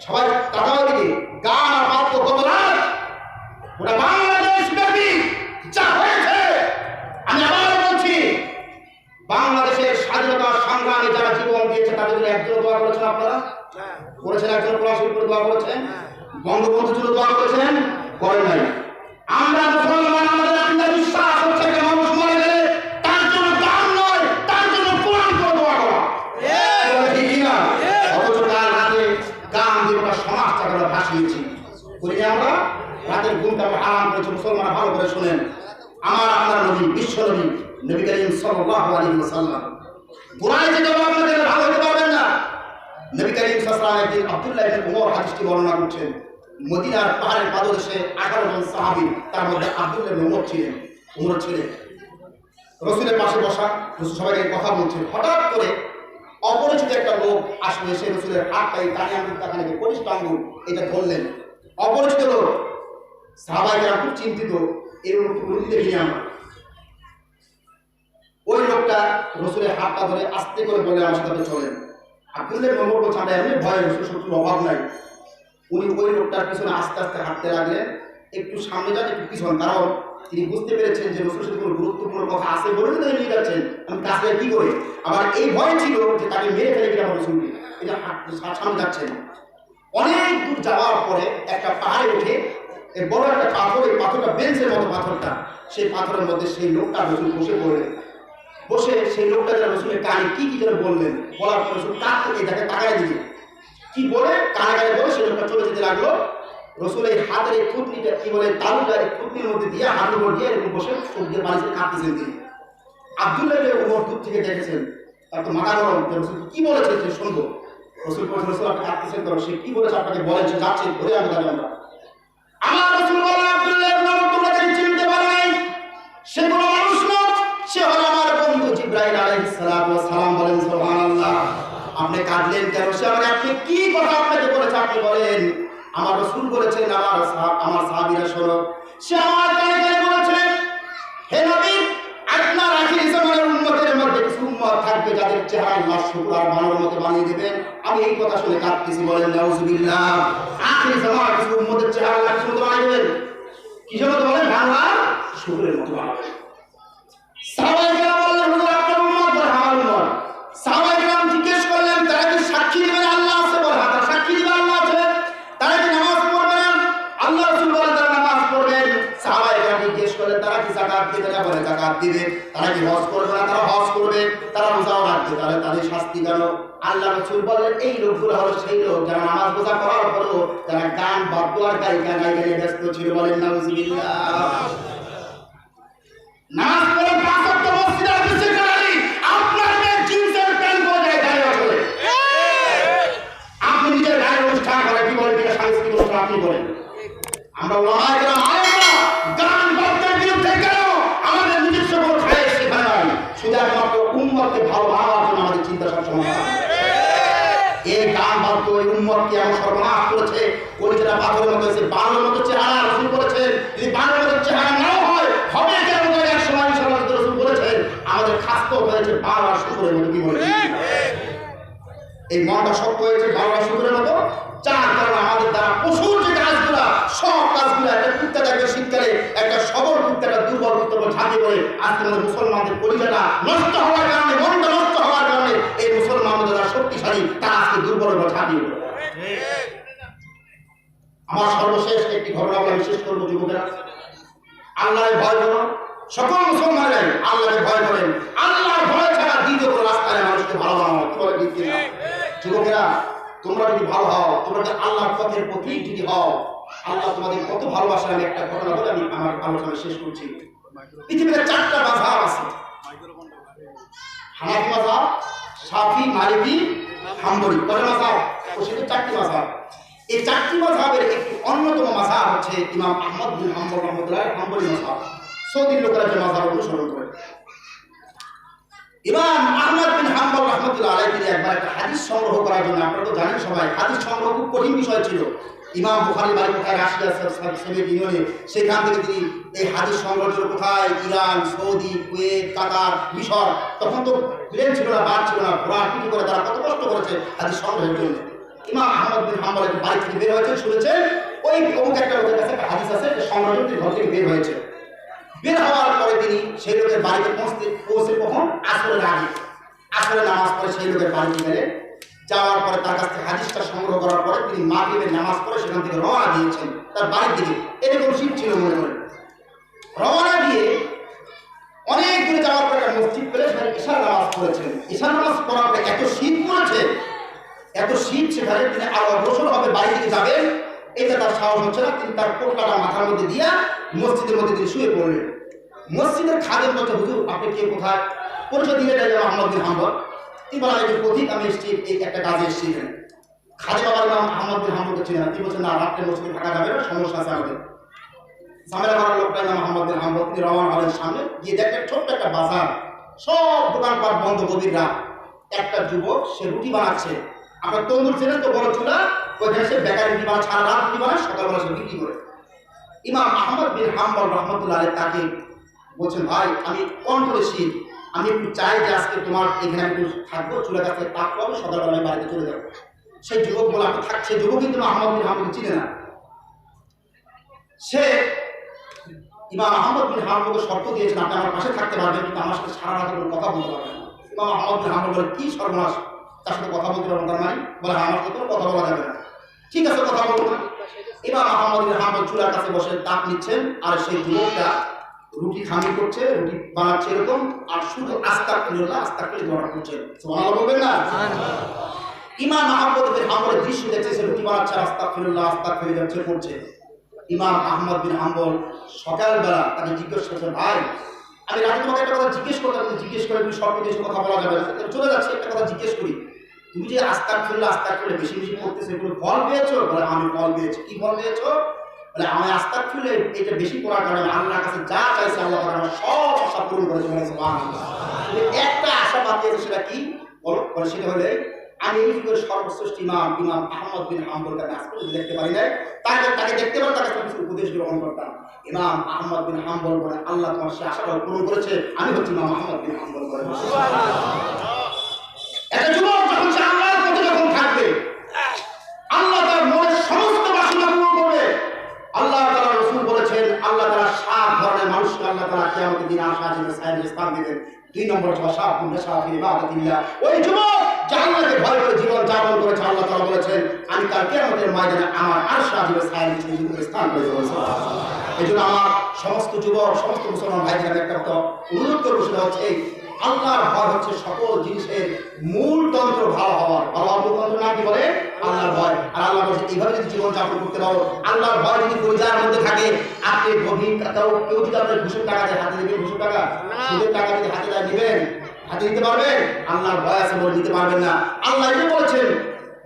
Speaker 1: সবাই তাকাও দিকে গান আর বাদ্য কত রাত ওটা বাংলাদেশ ব্যাপী যা হয়েছে। আমি আবার বলছি, বাংলাদেশের স্বাধীনতা সংগ্রামে যারা জীবন দিয়েছে তাদের জন্য একজন দোয়া করেছেন আপনারা? করেছেন? একজন কোরআন শরীফ করে দোয়া করেছেন? বঙ্গবন্ধুর জন্য দোয়া করেছেন? করেন নাই। আমরা মুসলমান, আমাদের একটা বিশ্বাস হচ্ছে যে মানুষ মরে গেলে তার জন্য গান নয়, তার জন্য কোরআন করে দোয়া করা। ঠিক না? অথচ তার রাতে গান দিয়ে ওটা সমাজটাকে আমরা ভাসিয়েছি। করি আমরা রাতের ঘুমটা আমরা আরাম করেছি। মুসলমানরা ভালো করে শোনেন, আমার আপনার নবী, বিশ্ব নবী, নবী করিম সাল্লাল্লাহু আলাইহি ওয়াসাল্লাম দুরাই যে আপনাদের ভালো হতে পারবেন না। নবী করিম সাল্লাল্লাহু আলাইহি ওয়াসাল্লাম একদিন আব্দুল্লাহ ইবনে উমর হাদিসটি বর্ণনা করছেন। মদিনার পাহাড়ের পাদদেশে 11 জন সাহাবী, তার মধ্যে আব্দুল্লাহ ইবনে উমর ছিলেন। রসুলের পাশে বসা, রসুল সবাইকে কথা বলছেন। হঠাৎ করে অপরিচিত একটা লোক আসলে এসে রসুলের হাতটাই কানে আঙ্গুল, কানে কনিষ্ঠ আঙ্গুল এটা ধরলেন। অপরিচিত লোক, সাহাবাইরা খুব চিন্তিত, এরকম দেখিনি আমরা। ওই লোকটা রসুলের হাতটা ধরে আস্তে করে বলে আমার সাথে চলেন। আব্দুল্লাহ ইবনে উমর বলছেন আমরা এমনি ভয়, রসুল শত্রুর অভাব নাই। উনি ওই লোকটার পিছনে আস্তে আস্তে হাঁটতে লাগলেন। একটু সামনে যান, একটু পিছন, কারণ তিনি বুঝতে পেরেছেন যে রসুলের সাথে কোনো গুরুত্বপূর্ণ কথা আছে বলে তাকে নিয়ে যাচ্ছেন, আমি কাছে কি করে। আবার এই ভয় ছিল যে তাকে মেরে ফেলে কিনা রসুলকে, এটা সামনে যাচ্ছেন। অনেক দূর যাওয়ার পরে একটা পাহাড়ে উঠে বড় একটা পাথর, এই পাথরটা বেঞ্চের মতো পাথরটা, সেই পাথরের মধ্যে সেই লোকটা রসুল বসে পড়লেন। বসে সেই লোকটা যারা রসুলের কানে কি যেন বললেন, বলার পর রসুল কাছ থেকে তাকে তাকায় দিলেন। কি বলে কানে বলে সেই লোকটা চলে যেতে লাগলো। রসুল এই হাতের এই থুতনিটা কি বলে তালুটা এই থুতনির মধ্যে দিয়ে হাতের উপর দিয়ে এরকম বসে চোখ দিয়ে পানি কাঁদতেছেন তিনি। আব্দুল্লাহ ইবনে উমর দূর থেকে দেখেছেন, তার তো মাথা গরম, রসুল কি বলেছে সে শুনবো। রসুল বলেছেন, রসুল আপনি কাঁদতেছেন তো, সে কি বলেছে আপনাকে বলেন, সে যাচ্ছে ঘুরে আমি যাবো আমরা। আমার রসুল বলেন, আব্দুল্লাহ ইবনে উমর তোমরা তাকে চিনতে পারো নাই, সে কোনো মানুষ নয়, সে হলো আমার বন্ধু জিবরাইল আলাইহিস সালাতু ওয়াস সালাম। বলেন সুবহানাল্লাহ। আপনি কাঁদলেন কেন? সে আমাকে আপনি কি কথা আপনাকে বলেছে আপনি বলেন। আমার রাসূল বলেছেন, আমার সাহাবীরা শোনো, সে আমার কানে কানে বলেছে, হে নবী আপনার আখির জামানের উম্মতের মধ্যে কিছু উম্মত থাকবে যাদের চেহারা আল্লাহ শুকর আর বানর মতো বানিয়ে দিবেন। আমি এই কথা শুনে কাঁদতেছি। বলেন নাউজুবিল্লাহ। আখির জামানের কিছু উম্মতের চেহারা আল্লাহ শুকর বানিয়ে দিবেন, কিসের মতো বলেন? বাংলা শুকরের মতো বানাবেন। সাহাবায়ে বললেন, হুজুর আপনার উম্মত বলে আমার উম্মত। সাহাবায়ে জিজ্ঞেস করলেন, তারা কি সাক্ষী দিবেন আল্লাহ আছে? বলে হ্যাঁ, তারা সাক্ষী দিবে আল্লাহ আছে। তারা কি নামাজ পড়বেন? আল্লাহ রাসূল বলেন তারা নামাজ পড়বেন। সাহাবায়ে জিজ্ঞেস করলেন, তারা কি যাকাত দিবে না? বলে যাকাত দিবে। তারা কি হজ করবে না? তারা হজ করবে। তারা রোজাও রাখবে। তাহলে তাদের শাস্তি কেন? আল্লাহ রাসূল বলেন, এই লোকগুলো হলো সেই লোক যারা নামাজ রোজা করার পরও তারা গান বাদ্য আর গায়িকা গাইতে ব্যস্ত ছিল। বলেন নাউজুবিল্লাহ। নামাজ পড়ে পাঁচ ওয়াক্ত মসজিদে আসছে কারারি, আপনার মেয়ে জিন্সের প্যান্ট পরে দাঁড়িয়ে আছে, আপনি নিজের গায়ের অনুষ্ঠান করে কি বলেন? এটা সাংস্কৃতিক অনুষ্ঠান আপনি বলেন। আমরা ওলামায়ে কেরাম আলেমরা গান বাদ্যের বিরুদ্ধে কেন? আমাদের নিজস্ব কোনো খায় সেখানে নাই, শুধু একমাত্র উম্মতকে ভালো ভাবার জন্য আমাদের চিন্তা সবসময় থাকে। এই গান বাদ্য এই উম্মতকে এমন সর্বনাশ করেছে, কলিজাটা পাথরের মতো হয়েছে, বানরের মতো চেহারা। রাসূল বলেছেন যদি বানরের মতো চেহারা নাও হয়, হবে কেন? এক সময় ইনশাআল্লাহ রাসূল বলেছেন আমাদের খাস্ত হয়েছে বানর শুকরের মতো। কি বলেন? এই মনটা শক্ত হয়েছে বানর শুকরের মতো, যার কারণে আমাদের দ্বারা পশুর যে কাজগুলা, সব কাজগুলা, একটা কুত্তা দেখবে শীতকালে একটা সবল কুত্তা, একটা দুর্বল কুত্তা ঝাঁপিয়ে পড়ে। আজকে আমাদের মুসলমানদের কলিজাটা নষ্ট হওয়ার কারণে, মনটা নষ্ট হওয়ার কারণে এই মুসলমানদের যারা শক্তিশালী তারা আজকে দুর্বল ঝাঁপিয়ে পড়ে। আমার সর্বশেষ একটি ঘটনা বলে বিশেষ করবো যুবকেরা। আল্লাহর ভয় করো, সকল মুসলমানেরাই আল্লাহকে ভয় করেন। আল্লাহর ভয় ছাড়া দ্বিতীয় কোনো রাস্তা নেই মানুষকে ভালো বানানো। কি বলে ঠিক কিনা? যুবকেরা, তোমরা যদি ভালো হও, তোমরা যদি আল্লাহর পথের পথিক যদি হও, আল্লাহ তোমাদের কত ভালোবাসেন। আমি একটা ঘটনা বলে আমি আমার আলোচনা শেষ করছি। পৃথিবীতে 4টা মাযহাব আছে: হানাফি মাযহাব, শাফি, মালিকি, হাম্বলি। কয় মাযহাব? ও সেটা 4টি মাযহাব। এই 4টি মাযহাবের একটি অন্যতম মাযহাব হচ্ছে ইমাম আহমদ বিন হাম্বল রাহমাতুল্লাহ হাম্বলি মাযহাব। সৌদির লোকেরা যে মাযহাব অনুসরণ করে, ইমাম আহমদ বিন হাম্বল রাহমাতুল্লাহ আলাইহি তিনি একবার একটা হাদিস সংগ্রহ করার জন্য, আপনারা তো জানেন সবাই, হাদিস সংগ্রহ খুব কঠিন বিষয় ছিল। ইমাম বুখারী বাড়ি কোথায়? রাশিয়া সোভিয়েত ইউনিয়নে। সেখান থেকে তিনি এই হাদিস সংগ্রহ ছিল কোথায়? ইরান, সৌদি, কুয়েত, কাতার, মিশর। তখন তো প্লেন ছিল না, বাস ছিল না, ঘোড়া পিটি করে তারা কত কষ্ট করেছে হাদিস সংগ্রহের জন্য। ইমাম আহমদ বিন হাম্বল বাড়ি থেকে বের হয়েছে, শুনেছেন ওই অমুক একটা লোকের কাছে একটা হাদিস আছে, সংগ্রহ করে ঘর থেকে বের হয়েছে। বের হওয়ার পরে তিনি সেই লোকের বাড়িতে পৌঁছে কখন? আসরের আগে। আসরের নামাজ পড়ে সেই লোকের বাড়িতে গেলেন। যাওয়ার পরে তার কাছ থেকে হাদিসটা সংগ্রহ করার পরে তিনি মাগরিবের নামাজ পড়ে সেখান থেকে রওনা দিয়েছেন তার বাড়ির দিকে। এরকম শীত ছিল মনে করেন। রওনা দিয়ে অনেক দূরে যাওয়ার পরে একটা মসজিদ পেলে সেখানে ঈশার নামাজ পড়েছেন। ঈশার নামাজ পড়ার পরে এত শীত পড়েছে, এত শীত সেখানে তিনি আবার গোসল হবে বাড়ি থেকে যাবেন, এটা তার সাহস হচ্ছে না। তিনি তার কোটকাটা মাথার মধ্যে দিয়া মসজিদের মধ্যে তিনি শুয়ে পড়লেন। মসজিদের খাদেম বলছে, হুজুর আপনি কে, কোথায়? পরিচয় দিলে আহমদ বিন হাম্বল। তিনি বলেন, একটু পথিক, আমি এসেছি এই একটা কাজে এসেছি এখানে। খাদেম আবার ইমাম আহমদ বিন হাম্বলকে ছিলেন না। তিনি বলছেন, না রাত্রে মসজিদে থাকা যাবে না, সমস্যা আছে আমাদের। ঝামেলা করার লোকটা ইমাম আহমদ বিন হাম্বল। তিনি রওনা হলেন সামনে গিয়ে দেখেন ছোট্ট একটা বাজার, সব দোকানপাট বন্ধ, গভীর রাত। একটা যুবক সে রুটি বানাচ্ছে। আপনার তন্দুর ছিলেন তো বড় চুলা, ওইখানে সে বেকার রুটি বানায়, সারা রাত রুটি বানায়, সকালবেলা সে বিক্রি করে। ইমাম আহমদ বিন হাম্বল রহমতুল্লাহ আলাইহি তাকে বলছেন, ভাই আমি কোন করে শীত, আমি একটু চাই যে আজকে তোমার এখানে একটু থাকবো, চুলের কাছে তাপ পাবো, সকালবেলা আমি বাড়িতে চলে যাবো। সেই যুবক বলে, আপনি থাকছে। যুবক কিন্তু আহমদ বিন হাম্বল চিনে না। সে ইমাম আহমদ বিন হাম্বলকে শর্ত দিয়েছেন, আপনি আমার পাশে থাকতে পারবেন, কিন্তু আমার সাথে সারা রাত কোনো কথা বলতে পারবেন না। ইমাম আহমদ বিন হাম্বল বলে, কি সর্বনাশ, তার সাথে কথা বলতে পারবেন? তার মানে বলে, আমার সাথে কোনো কথা বলা যাবে না। ঠিক আছে, কথা বলবো না। ইমাম আহমদ বিন হাম্বল চুলার কাছে বসে তাপ নিচ্ছেন, আর সেই যুবকটা রুটি খামি করছে, রুটি বানাচ্ছে এরকম, আর শুধু আস্তাগফিরুল্লাহ আস্তাগফিরুল্লাহ দোয়া করছে। সুবহানাল্লাহ বলবেন না? ইমাম আহমদ বিন হাম্বলের দৃশ্য দেখছে, সে রুটি বানাচ্ছে, আস্তাগফিরুল্লাহ আস্তাগফিরুল্লাহ পড়ছে। ইমাম আহমদ বিন হাম্বল সকালবেলা তাকে জিজ্ঞেস করছে, ভাই আমি রাতে তোমাকে একটা কথা জিজ্ঞেস করতাম, জিজ্ঞেস করে তুমি সব কিছু কথা বলা যাবে না, চলে যাচ্ছে, একটা কথা জিজ্ঞেস করি, তুমি যে আস্তাগফিরুল্লাহ আস্তাগফিরুল্লাহ বেশি বেশি করতেছো, এগুলো ফল পেয়েছো? বলে, আমি ফল পেয়েছি। কি ফল পেয়েছো? বলে, আমি আস্তাগফিরুল্লাহ এটা বেশি করার কারণে আল্লাহর কাছে যা চাইছে আল্লাহ তাআলা আমার সব আশা পূরণ করেছে। সুবহানাল্লাহ। একটা আশা বাকি আছে, সেটা কি? বলো। বলে, সেটা হলে আমি এই যুগের সর্বশ্রেষ্ঠ ইমাম আহমদ বিন হাম্বলকে আজ পর্যন্ত দেখতে পারি নাই, তাকে দেখতে পারি, তার কাছে কিছু উপদেশ গ্রহণ করতাম। ইমাম আহমদ বিন হাম্বল বলে, আল্লাহ তোমার সে আশাটা পূরণ করেছে, আমি হচ্ছি ইমাম আহমদ বিন হাম্বল। বলে, একটা যুবক যখন সে আল্লাহর পথে যখন থাকবে, আল্লাহ তার মনের সমস্ত বাসনা পূরণ করবে। আল্লাহ তাআলা রাসূল বলেছেন, আল্লাহ তাআলা 7 ধরনের মানুষকে আল্লাহ তাআলা কিয়ামতের দিন আশা জিনে সাইয়ের স্থান দিবেন। 2 নম্বর হচ্ছে শাফি শাফি ইবাদাতিল্লাহ। ওই যুবক যে আল্লাহকে ভয় করে জীবন যাপন করেছে, আল্লাহ তাআলা বলেছেন, আমি কাল কিয়ামতের ময়দানে আমার আরশ আজিমের সাইয়ের নিচে স্থান করে দেব। এজন্য আমার সমস্ত যুবক, সমস্ত মুসলমান ভাইদের একটা কথা অনুরোধ করব, সেটা হচ্ছে আল্লাহর ভয় হচ্ছে সকল জিনিসের মূল তন্ত্র। ভালো হওয়ার মূল তন্ত্র না কি বলে? আল্লাহর ভয়। আর আল্লাহ বলছে, এইভাবে যদি জীবন যাপন করতে পারো, আল্লাহর ভয় যদি পরিজার মধ্যে থাকে, আপনি গভীর কেউ যদি আপনার ঘুষের টাকা দেয়, হাতে দেবেন? ঘুষের টাকা, সুদের টাকা যদি হাতে দেয়, নেবেন? হাতে দিতে পারবেন? আল্লাহর ভয় আছে বলে দিতে পারবেন না। আল্লাহ এটা বলেছেন,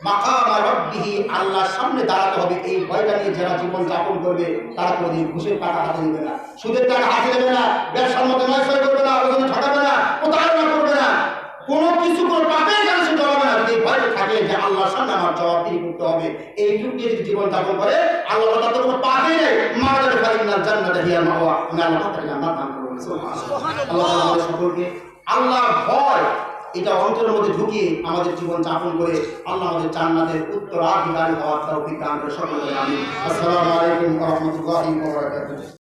Speaker 1: মাকামা রাব্বিহি, আল্লাহর সামনে দাঁড়াতে হবে। এই ভয়টা নিয়ে যারা জীবন যাপন করবে, তারা কোনোদিন ঘুষের টাকা হাতে নেবে না, সুদের টাকা হাতে নেবে না, ব্যবসার মধ্যে নয়সয় করবে না, ওজনে ঠকাবে না, প্রতারণা করবে না, কোনো কিছু কোনো পাপের কাছে সে জড়াবে না। যদি ভয় থাকে যে আল্লাহর সামনে আমার জবাবদিহি করতে হবে, এই যুগ দিয়ে যদি জীবন যাপন করে, আল্লাহ তাআলা কোনো পাপই নেই, মারা যাবে ফাইনাল জান্নাত হিয়া মাওয়া। আল্লাহ তাআলা জান্নাত দান করুন। সুবহানাল্লাহ। আল্লাহ আমাদের সকলকে আল্লাহর ভয় এটা অন্তরের মধ্যে ঢুকিয়ে আমাদের জীবন যাপন করে আল্লাহ আমাদের জান্নাতের উত্তরাধিকারী হওয়ার তৌফিক দান করে সকলকে আমিন। আসসালামু আলাইকুম ওয়া রাহমাতুল্লাহি ওয়া বারাকাতুহু।